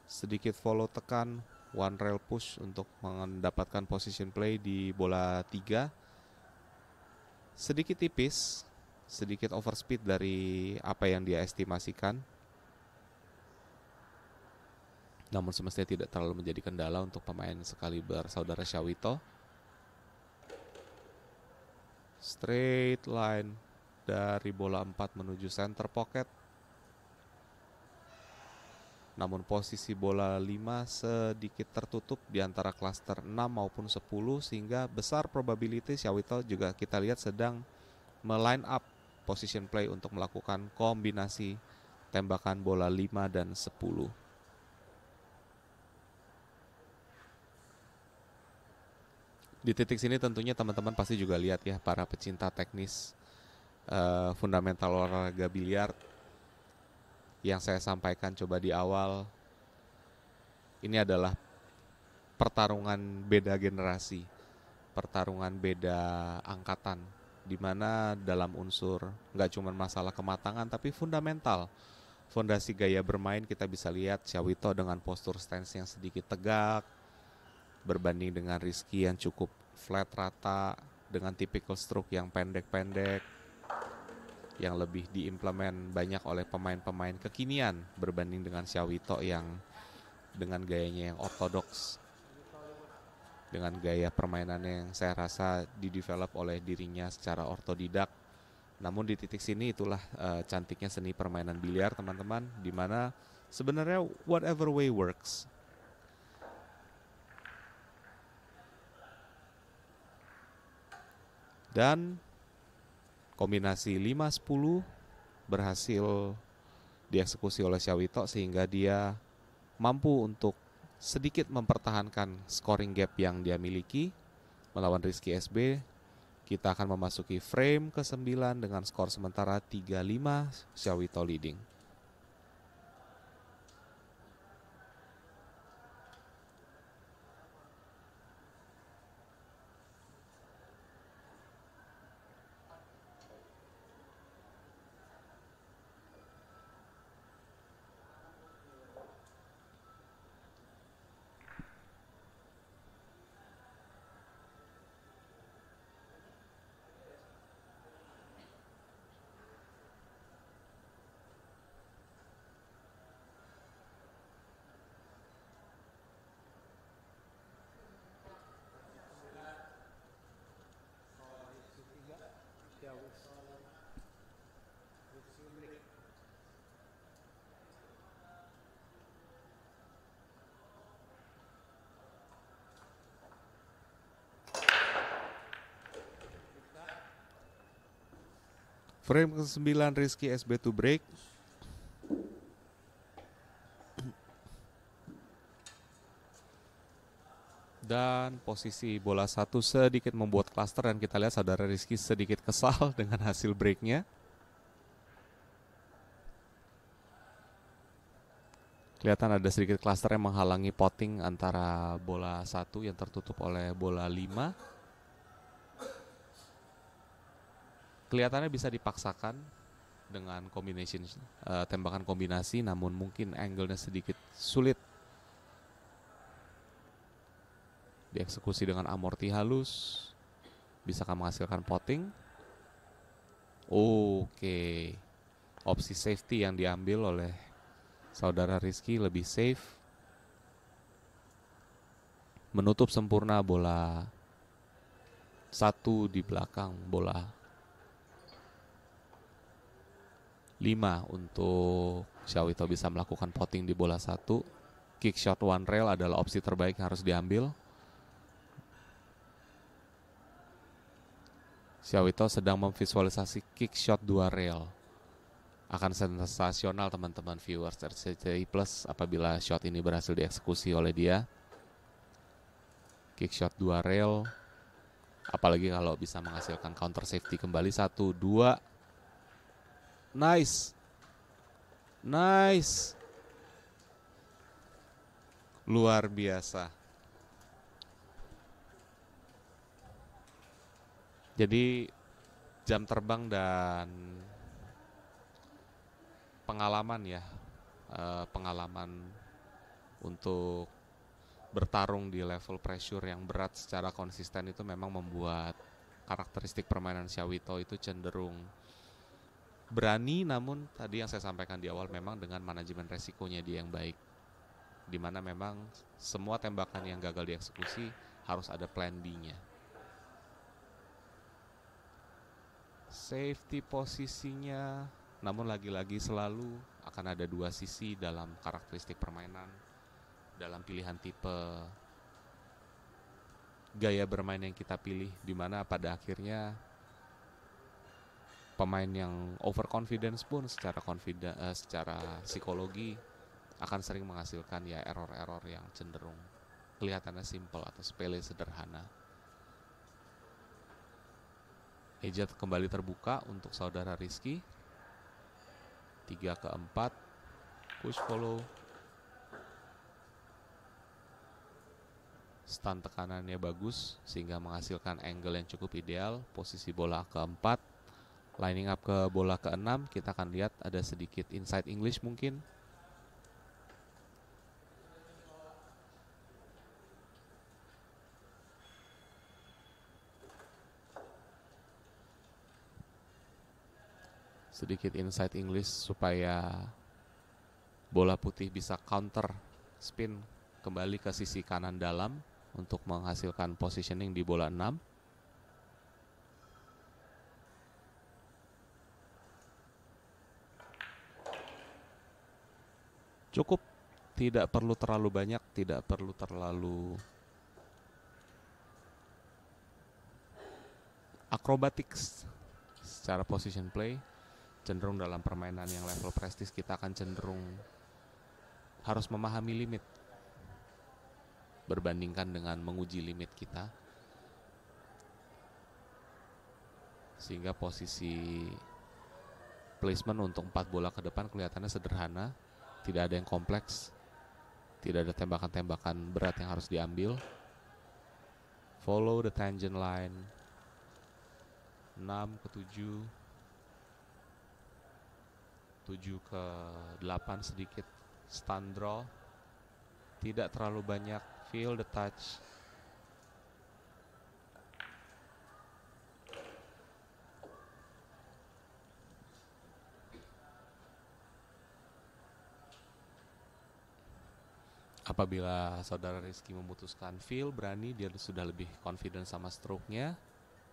Sedikit follow tekan, one rail push untuk mendapatkan position play di bola 3. Sedikit tipis, sedikit overspeed dari apa yang dia estimasikan. Namun semestinya tidak terlalu menjadi kendala untuk pemain sekaliber saudara Syawito. Straight line dari bola 4 menuju center pocket. Namun posisi bola 5 sedikit tertutup di antara klaster 6 maupun 10, sehingga besar probability Syawito juga kita lihat sedang meline up position play untuk melakukan kombinasi tembakan bola 5 dan 10. Di titik sini tentunya teman-teman pasti juga lihat ya, para pecinta teknis fundamental olahraga biliar yang saya sampaikan coba di awal. Ini adalah pertarungan beda generasi, pertarungan beda angkatan, di mana dalam unsur nggak cuma masalah kematangan tapi fundamental, fondasi gaya bermain kita bisa lihat Syawito dengan postur stance yang sedikit tegak berbanding dengan Rizky yang cukup flat rata dengan typical stroke yang pendek-pendek, yang lebih diimplement banyak oleh pemain-pemain kekinian berbanding dengan Syawito yang dengan gayanya yang ortodoks, dengan gaya permainan yang saya rasa didevelop oleh dirinya secara otodidak. Namun di titik sini itulah cantiknya seni permainan biliar teman-teman, di mana sebenarnya whatever way works. Dan kombinasi 5-10 berhasil dieksekusi oleh Syawito sehingga dia mampu untuk sedikit mempertahankan scoring gap yang dia miliki melawan Rizky SB. Kita akan memasuki frame ke-9 dengan skor sementara 3-5, Syawito leading. Frame ke-9 Rizky SB to break. Dan posisi bola 1 sedikit membuat cluster dan kita lihat saudara Rizky sedikit kesal dengan hasil breaknya. Kelihatan ada sedikit cluster yang menghalangi potting antara bola 1 yang tertutup oleh bola 5. Kelihatannya bisa dipaksakan dengan combination tembakan kombinasi, namun mungkin angle-nya sedikit sulit dieksekusi dengan amorti halus. Bisakah menghasilkan potting? Oke. Opsi safety yang diambil oleh saudara Rizky lebih safe. Menutup sempurna bola 1 di belakang bola 5 untuk Syawito bisa melakukan potting di bola 1. Kick shot one rail adalah opsi terbaik yang harus diambil. Syawito sedang memvisualisasi kick shot 2 rail. Akan sensasional teman-teman viewers RCTI Plus apabila shot ini berhasil dieksekusi oleh dia. Kick shot 2 rail, apalagi kalau bisa menghasilkan counter safety kembali 1, 2. Nice. Nice. Luar biasa. Jadi jam terbang dan pengalaman ya. Pengalaman untuk bertarung di level pressure yang berat secara konsisten itu memang membuat karakteristik permainan Syawito itu cenderung berani, namun tadi yang saya sampaikan di awal memang dengan manajemen resikonya dia yang baik, dimana memang semua tembakan yang gagal dieksekusi harus ada plan B-nya. Safety posisinya, namun lagi-lagi selalu akan ada dua sisi dalam karakteristik permainan, dalam pilihan tipe gaya bermain yang kita pilih, dimana pada akhirnya pemain yang overconfidence pun secara psikologi akan sering menghasilkan ya error-error yang cenderung kelihatannya simple atau sepele sederhana. Eja kembali terbuka untuk saudara Rizky. 3 ke 4. Push follow. Stun tekanannya bagus sehingga menghasilkan angle yang cukup ideal. Posisi bola ke-4. Lining up ke bola ke-6. Kita akan lihat ada sedikit inside English mungkin. Sedikit inside English supaya bola putih bisa counter spin kembali ke sisi kanan dalam untuk menghasilkan positioning di bola 6. Cukup, tidak perlu terlalu banyak, tidak perlu terlalu acrobatics secara position play. Cenderung dalam permainan yang level prestis kita akan cenderung harus memahami limit berbandingkan dengan menguji limit kita, sehingga posisi placement untuk 4 bola ke depan kelihatannya sederhana, tidak ada yang kompleks, tidak ada tembakan-tembakan berat yang harus diambil. Follow the tangent line. 6 ke 7, 7 ke 8 sedikit stun draw, tidak terlalu banyak, feel the touch. Apabila saudara Rizky memutuskan feel, berani, dia sudah lebih confident sama stroke-nya,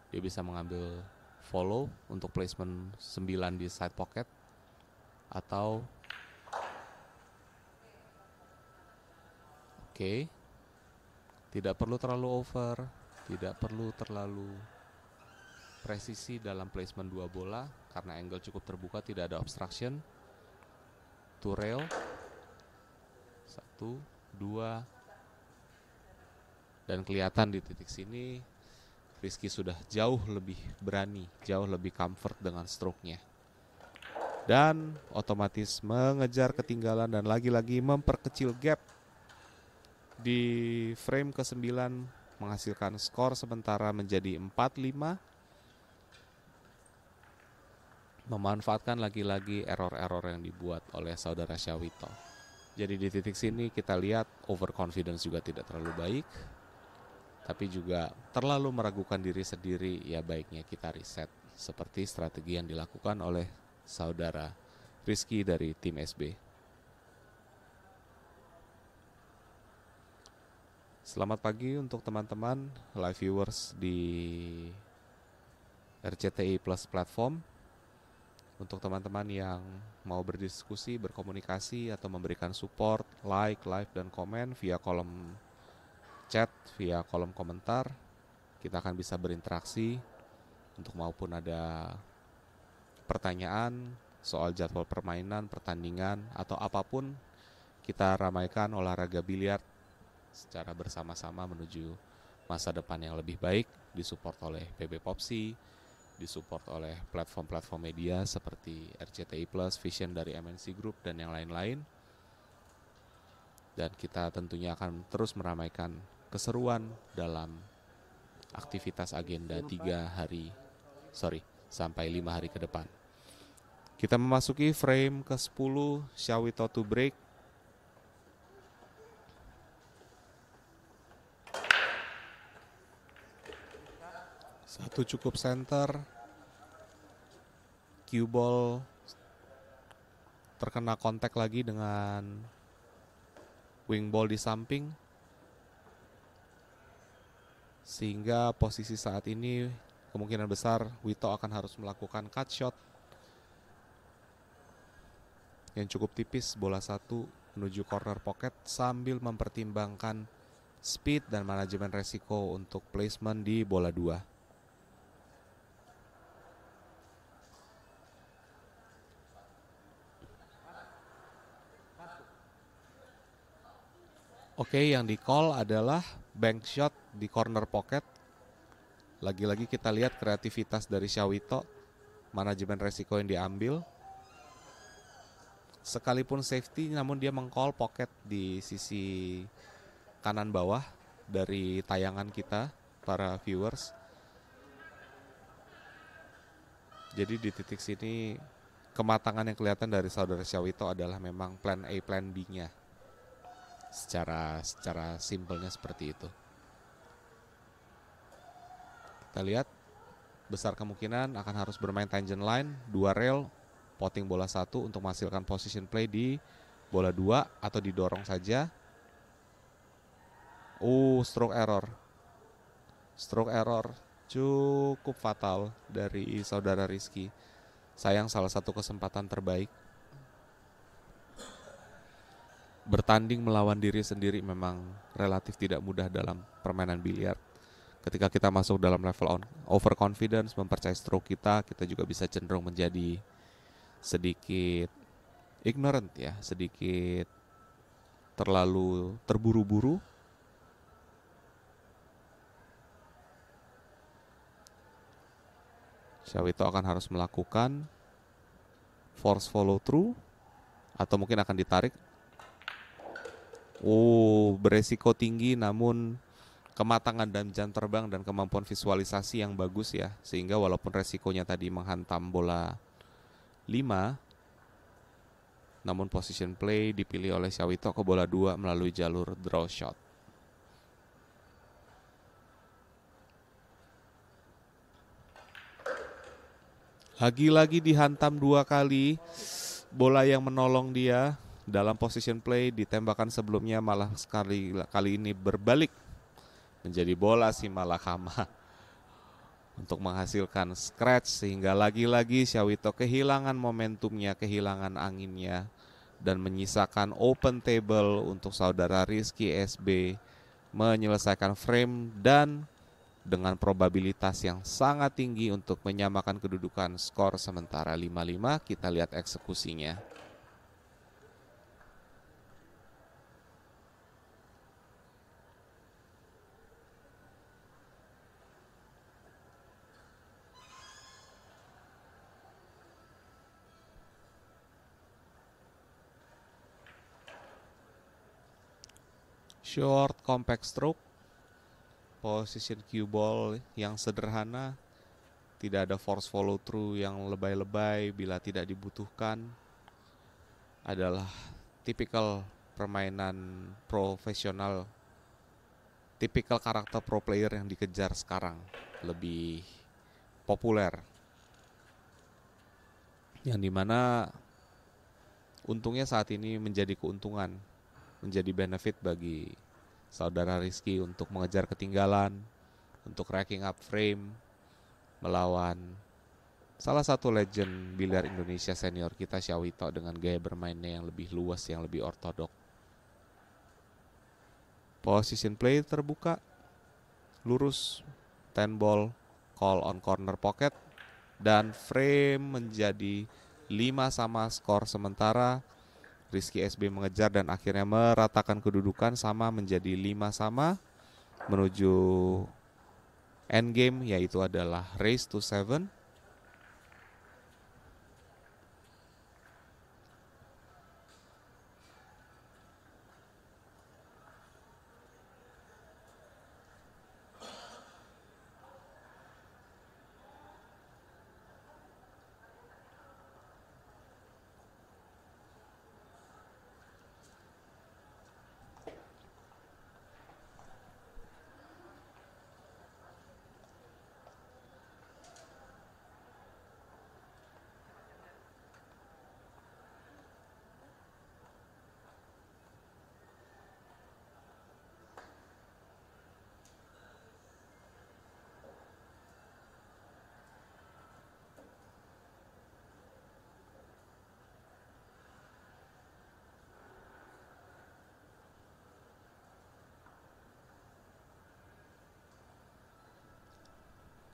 dia bisa mengambil follow untuk placement 9 di side pocket, atau tidak perlu terlalu over, tidak perlu terlalu presisi dalam placement 2 bola karena angle cukup terbuka, tidak ada obstruction. To rail 1, 2, dan kelihatan di titik sini Rizky sudah jauh lebih berani, jauh lebih comfort dengan stroke-nya, dan otomatis mengejar ketinggalan dan lagi-lagi memperkecil gap di frame ke-9, menghasilkan skor sementara menjadi 4-5, memanfaatkan lagi-lagi error-error yang dibuat oleh saudara Syawito. Jadi di titik sini kita lihat overconfidence juga tidak terlalu baik, tapi juga terlalu meragukan diri sendiri, ya baiknya kita reset seperti strategi yang dilakukan oleh saudara Rizky dari tim SB. Selamat pagi untuk teman-teman live viewers di RCTI Plus platform. Untuk teman-teman yang mau berdiskusi, berkomunikasi, atau memberikan support, like, live, dan komen via kolom chat, via kolom komentar, kita akan bisa berinteraksi untuk maupun ada pertanyaan soal jadwal permainan, pertandingan, atau apapun, kita ramaikan olahraga biliar secara bersama-sama menuju masa depan yang lebih baik, disupport oleh PB Popsi, disupport oleh platform-platform media seperti RCTI Plus, Vision dari MNC Group, dan yang lain-lain. Dan kita tentunya akan terus meramaikan keseruan dalam aktivitas agenda 5 hari ke depan. Kita memasuki frame ke-10, Syawito to break. Satu cukup center. cue ball terkena kontak lagi dengan wing ball di samping, sehingga posisi saat ini kemungkinan besar Wito akan harus melakukan cut shot yang cukup tipis, bola 1 menuju corner pocket sambil mempertimbangkan speed dan manajemen resiko untuk placement di bola 2. Oke, yang di call adalah bank shot di corner pocket. Lagi-lagi kita lihat kreativitas dari Syawito, manajemen resiko yang diambil. Sekalipun safety, namun dia meng-call pocket di sisi kanan bawah dari tayangan kita, para viewers. Jadi di titik sini, kematangan yang kelihatan dari saudara Syawito adalah memang plan A, plan B-nya. Secara simpelnya seperti itu. Kita lihat besar kemungkinan akan harus bermain tangent line, 2 rail, potting bola 1 untuk menghasilkan position play di bola 2 atau didorong saja. Stroke error. Stroke error cukup fatal dari saudara Rizky. Sayang, salah satu kesempatan terbaik. Bertanding melawan diri sendiri memang relatif tidak mudah dalam permainan biliar. Ketika kita masuk dalam level overconfidence, mempercayai stroke kita juga bisa cenderung menjadi sedikit ignorant ya, sedikit terlalu terburu-buru. Syawito akan harus melakukan force follow through atau mungkin akan ditarik. Beresiko tinggi, namun kematangan dan jam terbang dan kemampuan visualisasi yang bagus ya, sehingga walaupun resikonya tadi menghantam bola 5, namun position play dipilih oleh Syawito ke bola 2 melalui jalur draw shot. Lagi-lagi dihantam 2 kali, bola yang menolong dia dalam position play ditembakkan sebelumnya malah kali ini berbalik menjadi bola si Malakama untuk menghasilkan scratch, sehingga lagi-lagi Syawito kehilangan momentumnya, kehilangan anginnya, dan menyisakan open table untuk saudara Rizky SB menyelesaikan frame dan dengan probabilitas yang sangat tinggi untuk menyamakan kedudukan skor sementara 5-5. Kita lihat eksekusinya. Short compact stroke, position cue ball yang sederhana, tidak ada force follow through yang lebay-lebay bila tidak dibutuhkan. Adalah tipikal permainan profesional, tipikal karakter pro player yang dikejar sekarang, lebih populer, yang dimana untungnya saat ini menjadi keuntungan, menjadi benefit bagi saudara Rizky untuk mengejar ketinggalan, untuk racking up frame, melawan salah satu legend biliar Indonesia senior kita, Syawito, dengan gaya bermainnya yang lebih luas, yang lebih ortodok. Position play terbuka, lurus, 10 ball, call on corner pocket, dan frame menjadi 5-5 skor sementara. Rizky SB mengejar dan akhirnya meratakan kedudukan sama menjadi 5-5 menuju end game, yaitu adalah race to 7.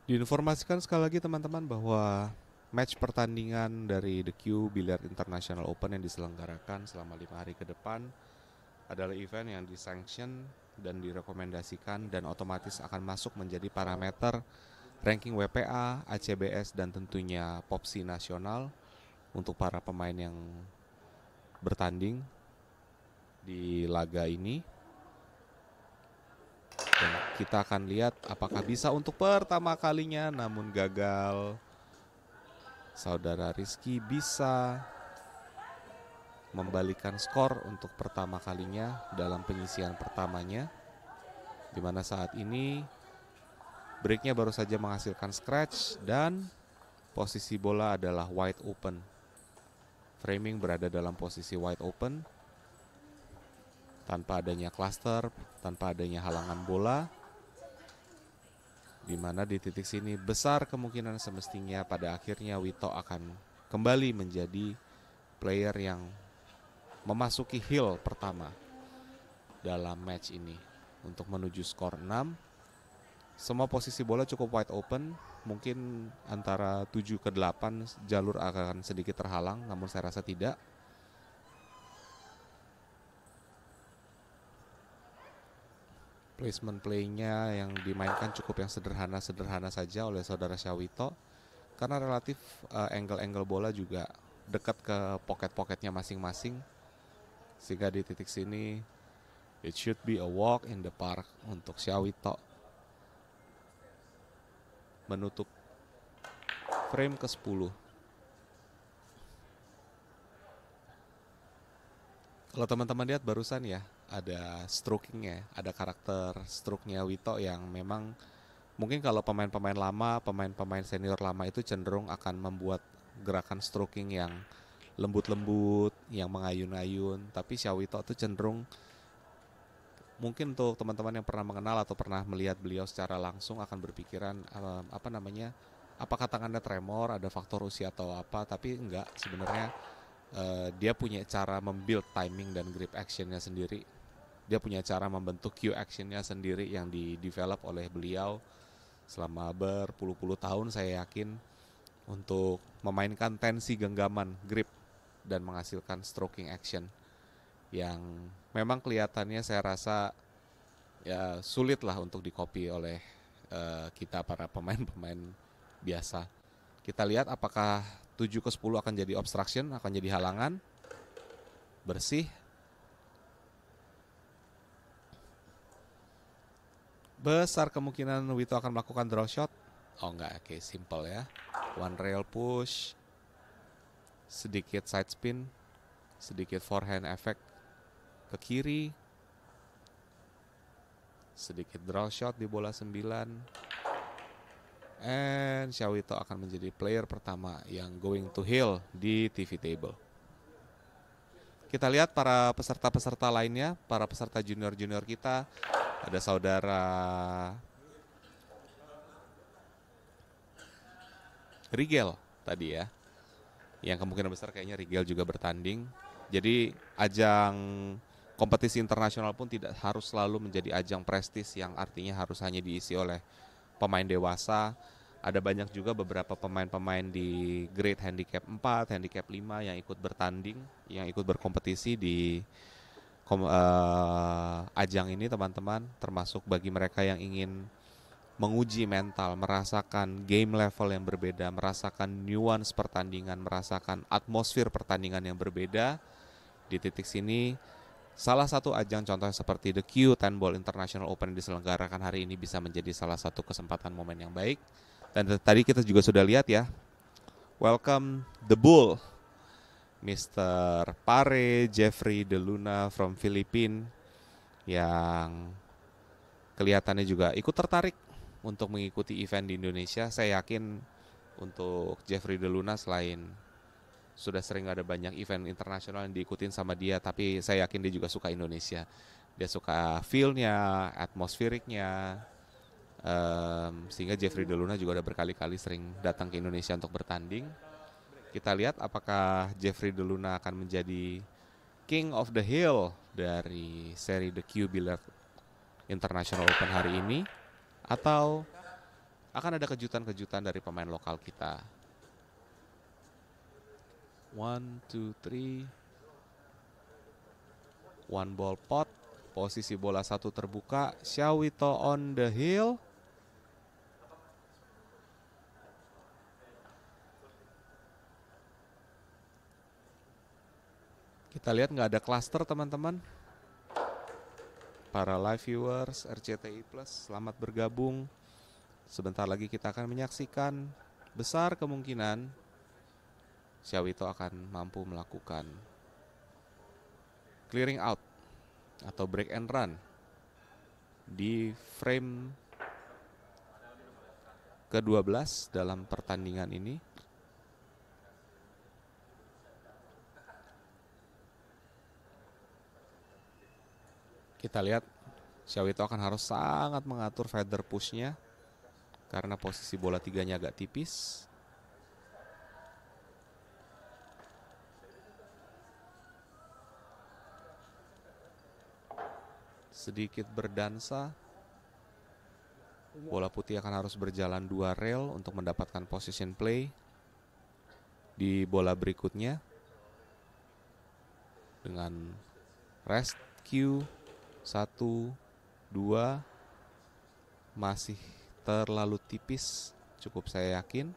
Diinformasikan sekali lagi teman-teman bahwa match pertandingan dari The Q Billiard International Open yang diselenggarakan selama 5 hari ke depan adalah event yang disanction dan direkomendasikan dan otomatis akan masuk menjadi parameter ranking WPA, ACBS, dan tentunya POPSI nasional untuk para pemain yang bertanding di laga ini. Dan kita akan lihat apakah bisa untuk pertama kalinya, namun gagal. Saudara Rizky bisa membalikan skor untuk pertama kalinya dalam penyisian pertamanya, di mana saat ini breaknya baru saja menghasilkan scratch dan posisi bola adalah wide open. Framing berada dalam posisi wide open, tanpa adanya cluster, tanpa adanya halangan bola, di mana di titik sini besar kemungkinan semestinya pada akhirnya Wito akan kembali menjadi player yang memasuki hill pertama dalam match ini untuk menuju skor 6. Semua posisi bola cukup wide open, mungkin antara 7 ke 8 jalur akan sedikit terhalang, namun saya rasa tidak. Placement play-nya yang dimainkan cukup yang sederhana-sederhana saja oleh saudara Syawito, karena relatif angle-angle bola juga dekat ke pocket-pocketnya masing-masing, sehingga di titik sini it should be a walk in the park untuk Syawito menutup frame ke-10. Kalau teman-teman lihat barusan ya, ada strokingnya, ada karakter stroke-nya Wito yang memang mungkin kalau pemain-pemain lama, pemain-pemain senior lama itu cenderung akan membuat gerakan stroking yang lembut-lembut, yang mengayun-ayun. Tapi Syawito itu cenderung, mungkin untuk teman-teman yang pernah mengenal atau pernah melihat beliau secara langsung akan berpikiran apakah tangannya tremor, ada faktor usia atau apa, tapi enggak, sebenarnya dia punya cara membuild timing dan grip actionnya sendiri. Dia punya cara membentuk cue actionnya sendiri yang di-develop oleh beliau selama berpuluh-puluh tahun, saya yakin, untuk memainkan tensi genggaman, grip, dan menghasilkan stroking action yang memang kelihatannya saya rasa ya sulit lah untuk dikopi oleh kita para pemain-pemain biasa. Kita lihat apakah 7 ke 10 akan jadi obstruction, akan jadi halangan. Bersih. Besar kemungkinan Wito akan melakukan draw shot. Oh enggak, oke, simple ya. One rail push, sedikit side spin, sedikit forehand effect ke kiri, sedikit draw shot di bola 9. And Syawito akan menjadi player pertama yang going to hill di TV table. Kita lihat para peserta-peserta lainnya, para peserta junior-junior kita. Ada saudara Rigel tadi ya, yang kemungkinan besar kayaknya Rigel juga bertanding. Jadi ajang kompetisi internasional pun tidak harus selalu menjadi ajang prestis yang artinya harus hanya diisi oleh pemain dewasa. Ada banyak juga beberapa pemain-pemain di grade handicap 4, handicap 5 yang ikut bertanding, yang ikut berkompetisi di ajang ini teman-teman, termasuk bagi mereka yang ingin menguji mental, merasakan game level yang berbeda, merasakan nuance pertandingan, merasakan atmosfer pertandingan yang berbeda. Di titik sini salah satu ajang contohnya seperti The Q10 Ball International Open yang diselenggarakan hari ini bisa menjadi salah satu kesempatan momen yang baik. Dan tadi kita juga sudah lihat ya, welcome the Bull, Mr. Pare Jeffrey De Luna from Philippines, yang kelihatannya juga ikut tertarik untuk mengikuti event di Indonesia. Saya yakin untuk Jeffrey De Luna, selain sudah sering ada banyak event internasional yang diikutin sama dia, tapi saya yakin dia juga suka Indonesia. Dia suka feel-nya, atmosferiknya, sehingga Jeffrey De Luna juga udah berkali-kali sering datang ke Indonesia untuk bertanding. Kita lihat apakah Jeffrey De Luna akan menjadi King of the Hill dari seri The Q Billiard International Open hari ini, atau akan ada kejutan-kejutan dari pemain lokal kita. 1, 2, 3. One ball pot. Posisi bola 1 terbuka. Syawito on the hill. Kita lihat nggak ada cluster teman-teman. Para live viewers RCTI Plus, selamat bergabung. Sebentar lagi kita akan menyaksikan, besar kemungkinan Syawito akan mampu melakukan clearing out atau break and run di frame ke-12 dalam pertandingan ini. Kita lihat Syawito akan harus sangat mengatur feather pushnya karena posisi bola 3-nya agak tipis. Sedikit berdansa. Bola putih akan harus berjalan 2 rail untuk mendapatkan position play di bola berikutnya. Dengan rest cue 1, 2 masih terlalu tipis, cukup saya yakin.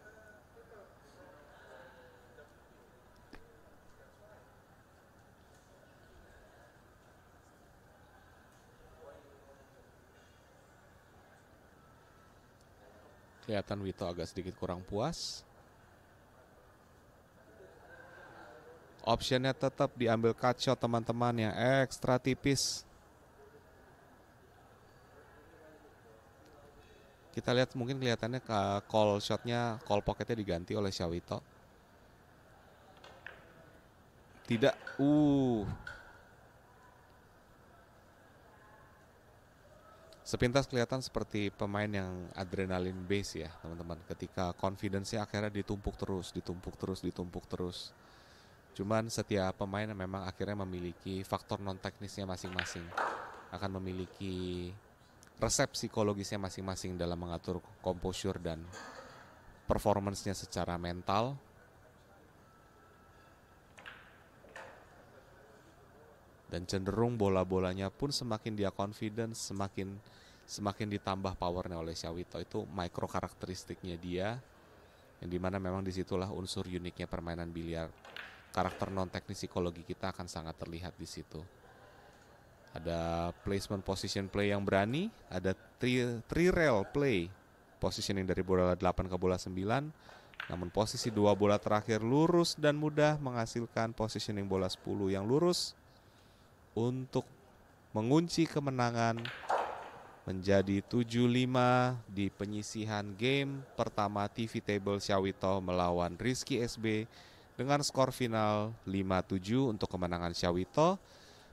Kelihatan Wito agak sedikit kurang puas. Optionnya tetap diambil cut shot teman-teman yang ekstra tipis. Kita lihat mungkin kelihatannya ke call shotnya, call pocketnya diganti oleh Syawito. Tidak, sepintas kelihatan seperti pemain yang adrenalin base ya teman-teman. Ketika confidence-nya akhirnya ditumpuk terus. Cuman setiap pemain memang akhirnya memiliki faktor non teknisnya masing-masing. Akan memiliki resep psikologisnya masing-masing dalam mengatur composure dan performance-nya secara mental. Dan cenderung bola-bolanya pun semakin dia confidence, semakin ditambah powernya oleh Syawito. Itu micro karakteristiknya dia, yang dimana memang disitulah unsur uniknya permainan biliar. Karakter non teknis psikologi kita akan sangat terlihat di situ. Ada placement position play yang berani, ada three rail play, positioning dari bola 8 ke bola 9. Namun posisi 2 bola terakhir lurus dan mudah menghasilkan positioning bola 10 yang lurus untuk mengunci kemenangan menjadi 7-5 di penyisihan game pertama TV Table Syawito melawan Rizky SB dengan skor final 5-7 untuk kemenangan Syawito.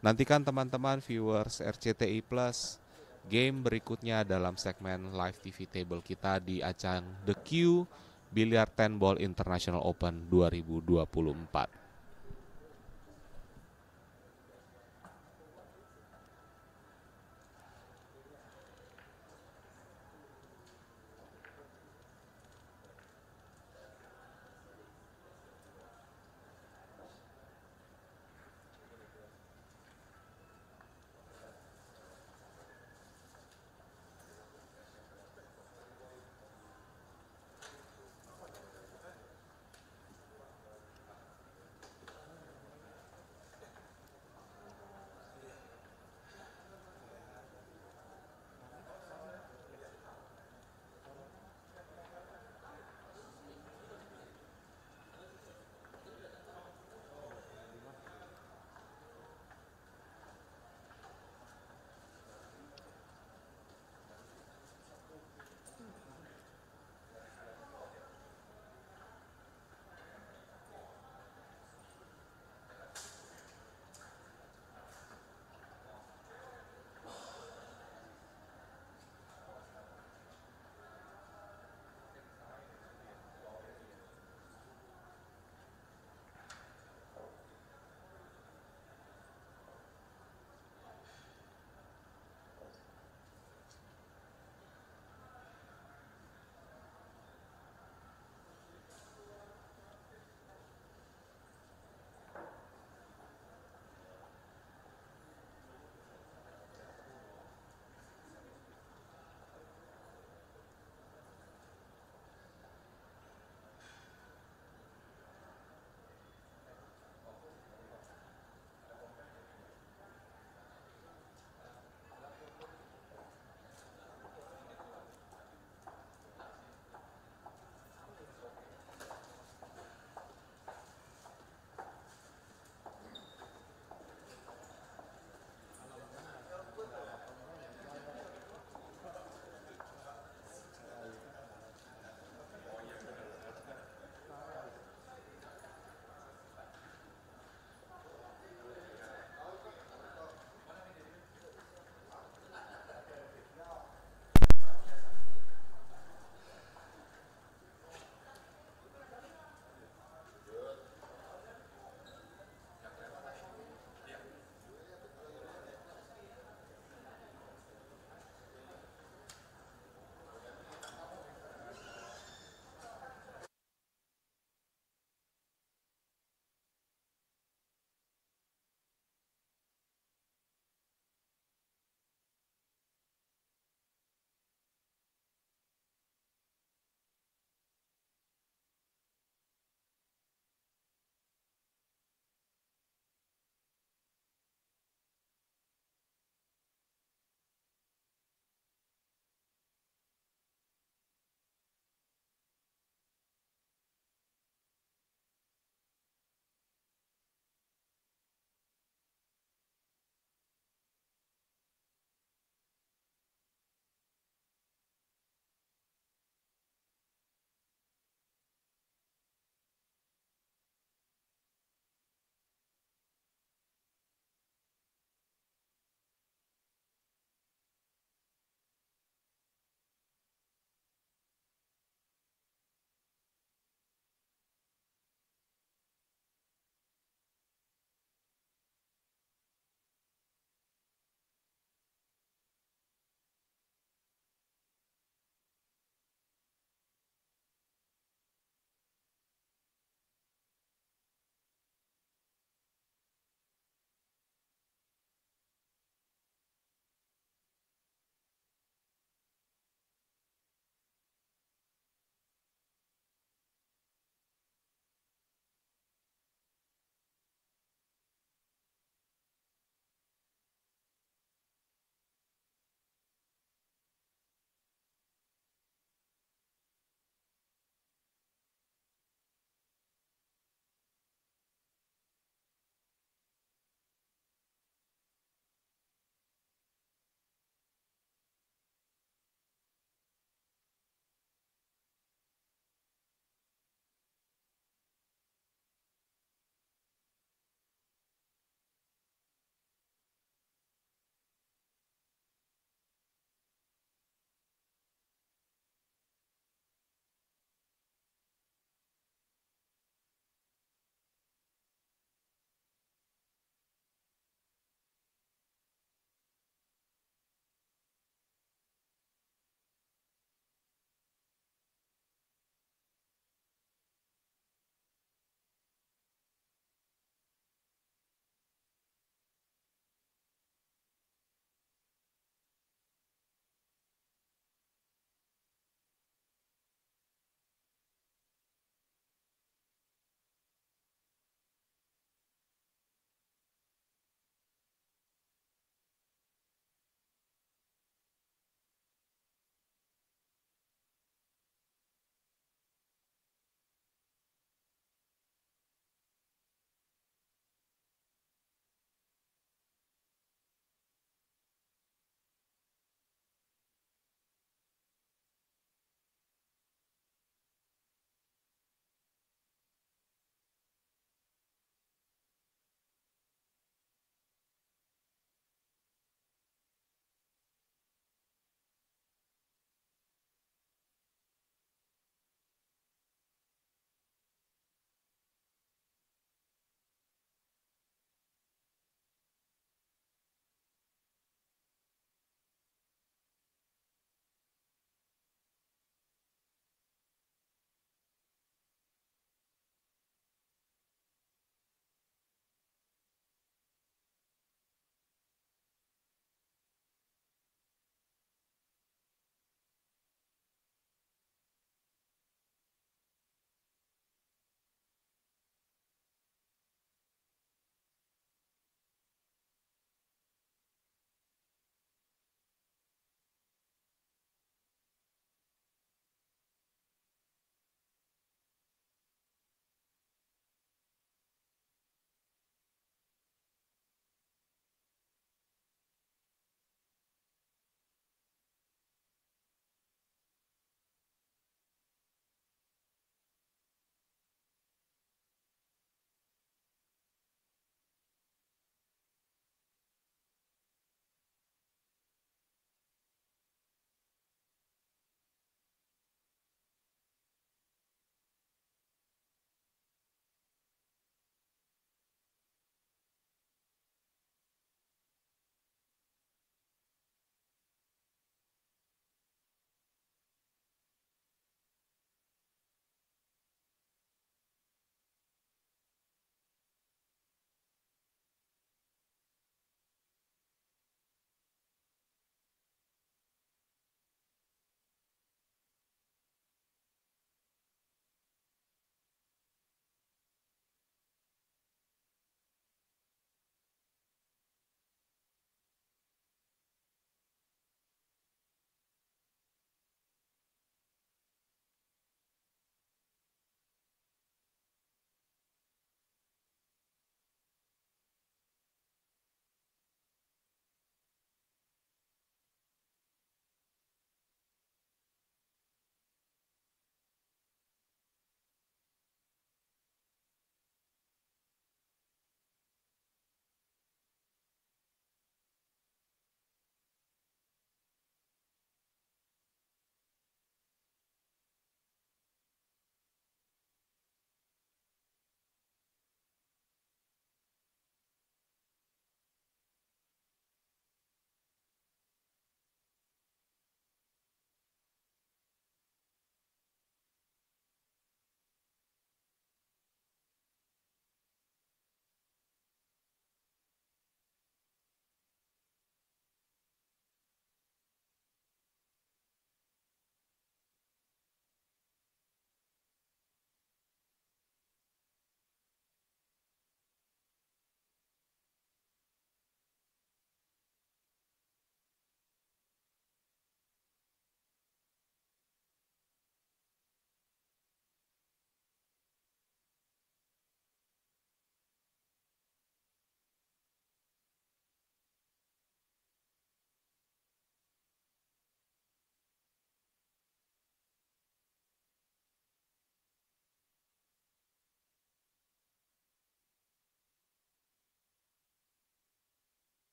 Nantikan teman-teman viewers RCTI Plus game berikutnya dalam segmen live TV table kita di ajang The Q Billiard 10 Ball International Open 2024.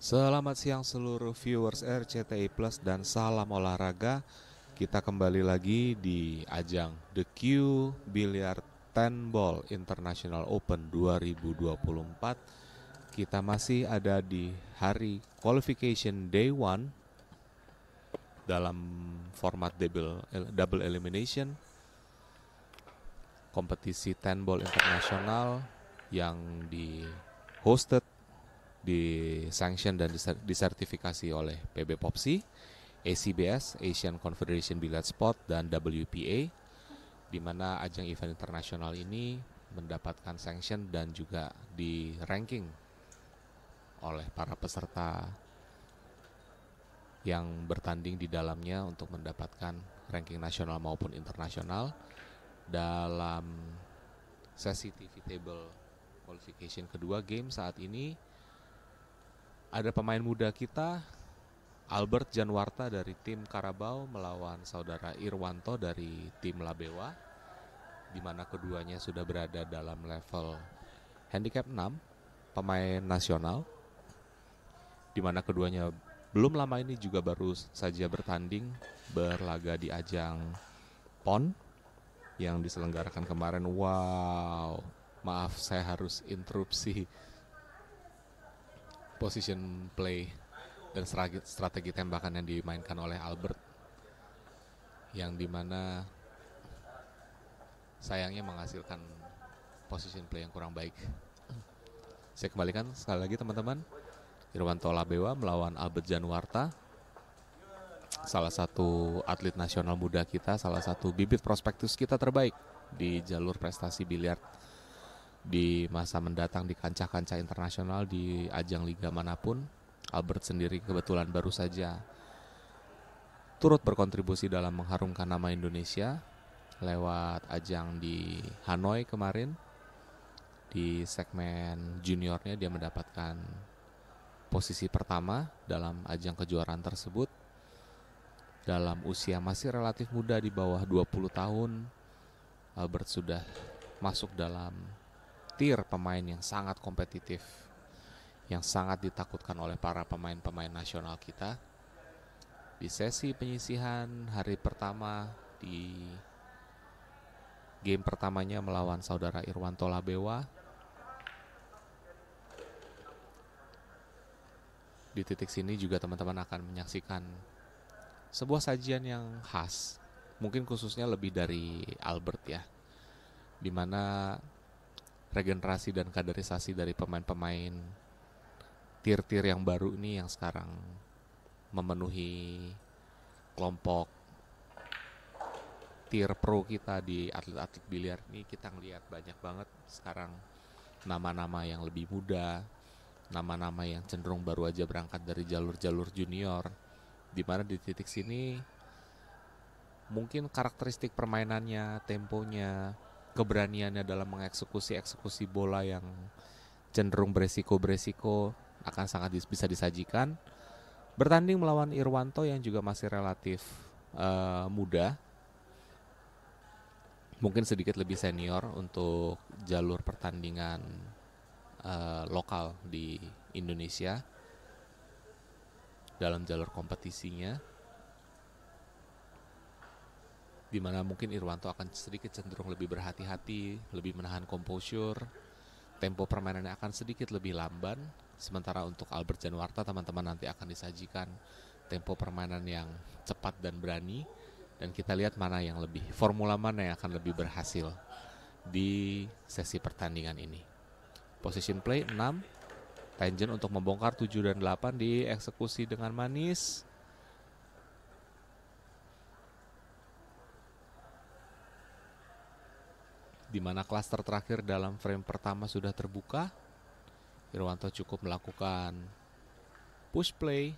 Selamat siang seluruh viewers RCTI Plus dan salam olahraga. Kita kembali lagi di ajang The Q Billiard 10 Ball International Open 2024. Kita masih ada di hari qualification day 1 dalam format double elimination kompetisi 10 Ball International yang di hosted, disanction dan disertifikasi oleh PB Popsi, ACBS, Asian Confederation Billiard Sport, dan WPA, di mana ajang event internasional ini mendapatkan sanction dan juga di ranking oleh para peserta yang bertanding di dalamnya untuk mendapatkan ranking nasional maupun internasional. Dalam sesi TV Table Qualification kedua game saat ini ada pemain muda kita, Albert Janwarta dari tim Karabau melawan saudara Irwanto dari tim Labewa, di mana keduanya sudah berada dalam level handicap 6 pemain nasional, di mana keduanya belum lama ini juga baru saja bertanding berlaga di ajang PON yang diselenggarakan kemarin. Wow, maaf saya harus interupsi position play dan strategi tembakan yang dimainkan oleh Albert, yang dimana sayangnya menghasilkan position play yang kurang baik. Saya kembalikan sekali lagi teman-teman. Irwanto Labewa melawan Albert Janwarta, salah satu atlet nasional muda kita, salah satu bibit prospektus kita terbaik di jalur prestasi biliar di masa mendatang di kancah-kancah internasional di ajang liga manapun. Albert sendiri kebetulan baru saja turut berkontribusi dalam mengharumkan nama Indonesia lewat ajang di Hanoi kemarin. Di segmen juniornya dia mendapatkan posisi pertama dalam ajang kejuaraan tersebut. Dalam usia masih relatif muda di bawah 20 tahun, Albert sudah masuk dalam tier pemain yang sangat kompetitif, yang sangat ditakutkan oleh para pemain-pemain nasional kita. Di sesi penyisihan hari pertama, di game pertamanya melawan saudara Irwanto Labewa, di titik sini juga teman-teman akan menyaksikan sebuah sajian yang khas, mungkin khususnya lebih dari Albert ya, dimana regenerasi dan kaderisasi dari pemain-pemain tier-tier yang baru ini yang sekarang memenuhi kelompok tier pro kita di atlet-atlet biliar ini. Kita ngelihat banyak banget sekarang nama-nama yang lebih muda, nama-nama yang cenderung baru aja berangkat dari jalur-jalur junior, di mana di titik sini mungkin karakteristik permainannya, temponya, keberaniannya dalam mengeksekusi bola yang cenderung beresiko akan sangat bisa disajikan. Bertanding melawan Irwanto yang juga masih relatif muda, mungkin sedikit lebih senior untuk jalur pertandingan lokal di Indonesia dalam jalur kompetisinya, di mana mungkin Irwanto akan sedikit cenderung lebih berhati-hati, lebih menahan composure, tempo permainannya akan sedikit lebih lamban. Sementara untuk Albert Janwarta teman-teman nanti akan disajikan tempo permainan yang cepat dan berani, dan kita lihat mana yang lebih, formula mana yang akan lebih berhasil di sesi pertandingan ini. Position play 6, tangent untuk membongkar 7 dan 8 dieksekusi dengan manis. Di mana klaster terakhir dalam frame pertama sudah terbuka. Irwanto cukup melakukan push play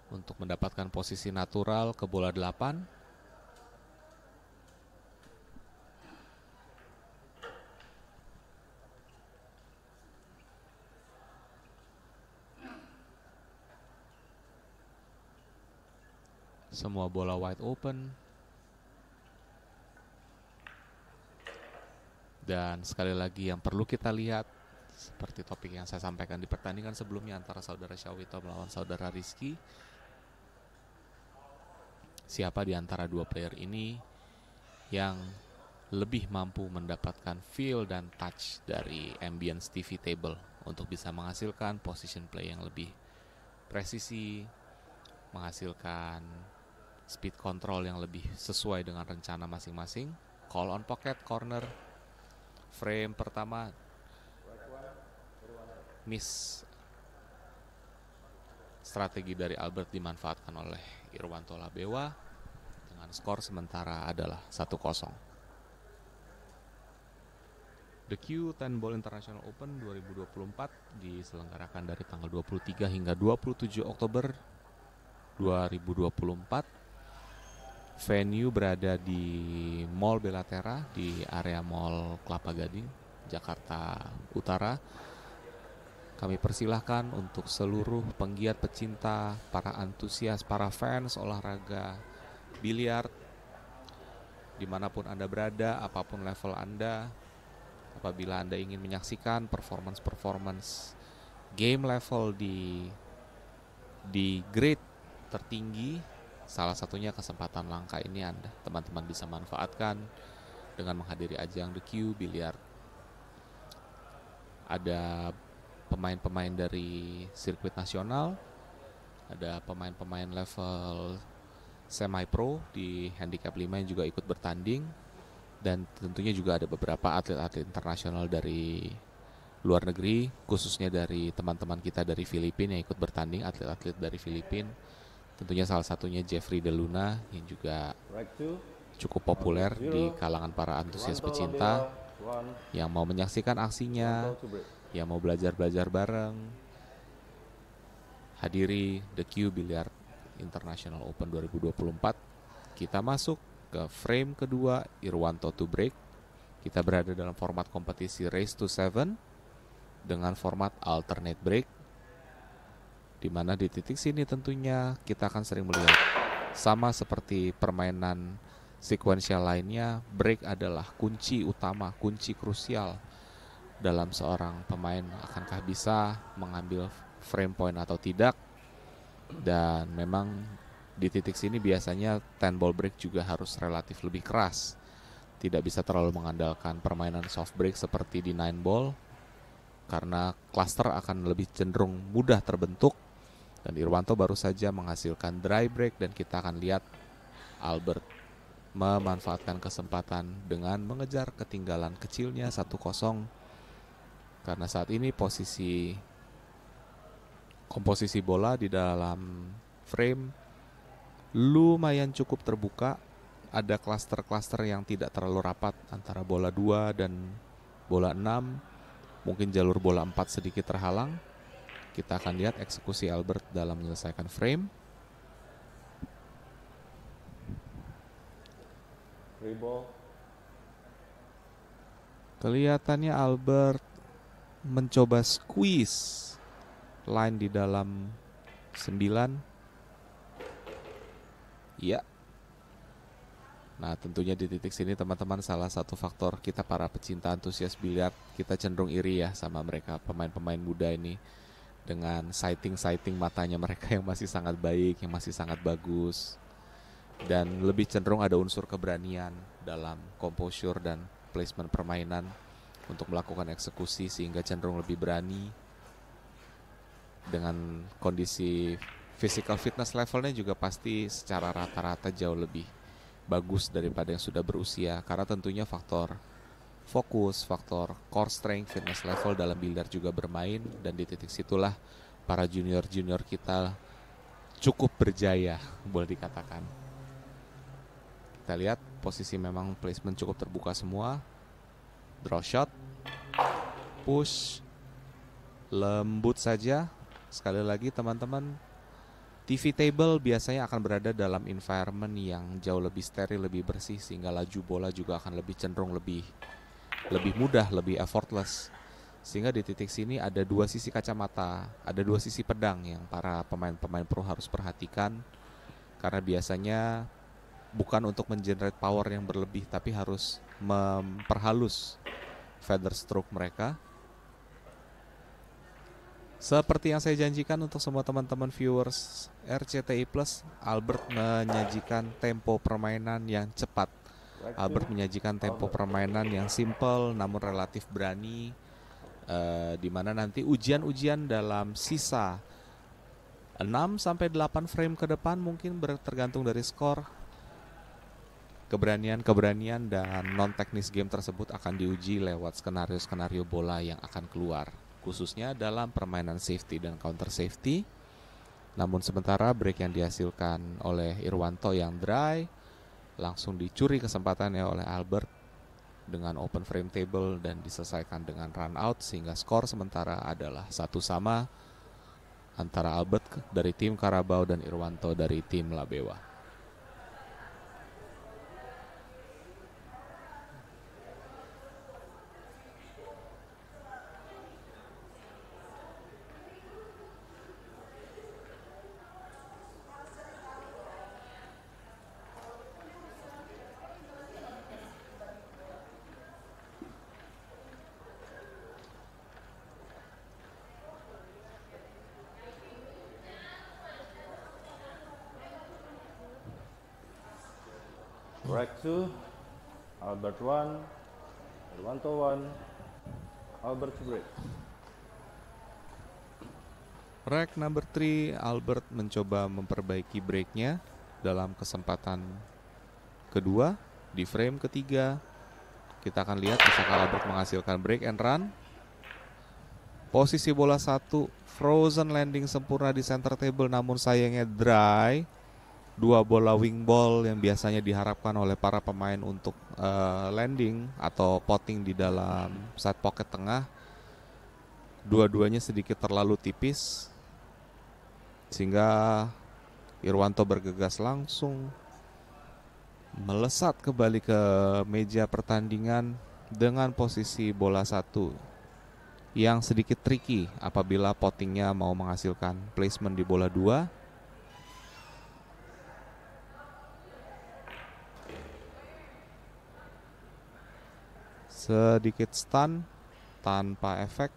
untuk mendapatkan posisi natural ke bola 8. Semua bola wide open. Dan sekali lagi yang perlu kita lihat Seperti topik yang saya sampaikan di pertandingan sebelumnya antara saudara Syawito melawan saudara Rizky, siapa di antara dua player ini yang lebih mampu mendapatkan feel dan touch dari ambience TV table untuk bisa menghasilkan position play yang lebih presisi, menghasilkan speed control yang lebih sesuai dengan rencana masing-masing. Call on pocket, corner, frame pertama, miss. Strategi dari Albert dimanfaatkan oleh Irwanto Labewa dengan skor sementara adalah 1-0. The Q10 Ball International Open 2024 diselenggarakan dari tanggal 23 hingga 27 Oktober 2024. Venue berada di Mall Belatera di area Mall Kelapa Gading, Jakarta Utara. Kami persilahkan untuk seluruh penggiat pecinta, para antusias, para fans olahraga biliar, dimanapun Anda berada, apapun level Anda, apabila Anda ingin menyaksikan performance game level di grade tertinggi, salah satunya kesempatan langka ini Anda, teman-teman bisa manfaatkan dengan menghadiri ajang The Q Billiard. Ada pemain-pemain dari sirkuit nasional, ada pemain-pemain level semi-pro di handicap 5 yang juga ikut bertanding, dan tentunya juga ada beberapa atlet-atlet internasional dari luar negeri, khususnya dari teman-teman kita dari Filipina yang ikut bertanding, atlet-atlet dari Filipina. Tentunya salah satunya Jeffrey De Luna yang juga cukup populer di kalangan para antusias pecinta yang mau menyaksikan aksinya, yang mau belajar-belajar bareng. Hadiri The Q Billiard International Open 2024. Kita masuk ke frame kedua, Irwanto to break. Kita berada dalam format kompetisi Race to 7 dengan format alternate break, di mana di titik sini tentunya kita akan sering melihat sama seperti permainan sekuensial lainnya, break adalah kunci utama, kunci krusial dalam seorang pemain akankah bisa mengambil frame point atau tidak. Dan memang di titik sini biasanya 10 ball break juga harus relatif lebih keras, tidak bisa terlalu mengandalkan permainan soft break seperti di 9 ball, karena cluster akan lebih cenderung mudah terbentuk. Dan Irwanto baru saja menghasilkan dry break, dan kita akan lihat Albert memanfaatkan kesempatan dengan mengejar ketinggalan kecilnya 1-0, karena saat ini komposisi bola di dalam frame lumayan cukup terbuka. Ada klaster-klaster yang tidak terlalu rapat antara bola 2 dan bola 6. Mungkin jalur bola 4 sedikit terhalang. Kita akan lihat eksekusi Albert dalam menyelesaikan frame. Kelihatannya Albert mencoba squeeze line di dalam 9. Ya. Nah, tentunya di titik sini teman-teman, salah satu faktor kita para pecinta antusias biliar, kita cenderung iri ya sama mereka, pemain-pemain muda ini, dengan sighting matanya mereka yang masih sangat baik, yang masih sangat bagus, dan lebih cenderung ada unsur keberanian dalam composure dan placement permainan untuk melakukan eksekusi, sehingga cenderung lebih berani. Dengan kondisi physical fitness levelnya juga pasti secara rata-rata jauh lebih bagus daripada yang sudah berusia, karena tentunya faktor fokus, faktor core strength, fitness level dalam biliar juga bermain. Dan di titik situlah para junior-junior kita cukup berjaya, boleh dikatakan. Kita lihat posisi memang placement cukup terbuka semua. Draw shot, push, lembut saja. Sekali lagi teman-teman, TV table biasanya akan berada dalam environment yang jauh lebih steril, lebih bersih, sehingga laju bola juga akan lebih cenderung lebih mudah, lebih effortless. Sehingga di titik sini ada dua sisi kacamata, ada dua sisi pedang yang para pemain-pemain pro harus perhatikan, karena biasanya bukan untuk mengenerate power yang berlebih, tapi harus memperhalus feather stroke mereka. Seperti yang saya janjikan untuk semua teman-teman viewers RCTI Plus, Albert menyajikan tempo permainan yang cepat. Albert menyajikan tempo permainan yang simple namun relatif berani, di mana nanti ujian-ujian dalam sisa 6-8 frame ke depan mungkin tergantung dari skor. Keberanian dan non-teknis game tersebut akan diuji lewat skenario-skenario bola yang akan keluar, khususnya dalam permainan safety dan counter safety. Namun sementara break yang dihasilkan oleh Irwanto yang dry langsung dicuri kesempatannya oleh Albert dengan open frame table dan diselesaikan dengan run out, sehingga skor sementara adalah 1-1 antara Albert dari tim Carabao dan Irwanto dari tim Labewa. Break 2, Albert 1, Irwanto 1, Albert break. Break number 3, Albert mencoba memperbaiki breaknya dalam kesempatan kedua. Di frame ketiga kita akan lihat bisakah Albert menghasilkan break and run. Posisi bola 1, frozen landing sempurna di center table, namun sayangnya dry. 2 bola wing ball yang biasanya diharapkan oleh para pemain untuk landing atau potting di dalam side pocket tengah, dua-duanya sedikit terlalu tipis, sehingga Irwanto bergegas langsung melesat kembali ke meja pertandingan dengan posisi bola 1 yang sedikit tricky apabila pottingnya mau menghasilkan placement di bola 2. Sedikit stun tanpa efek.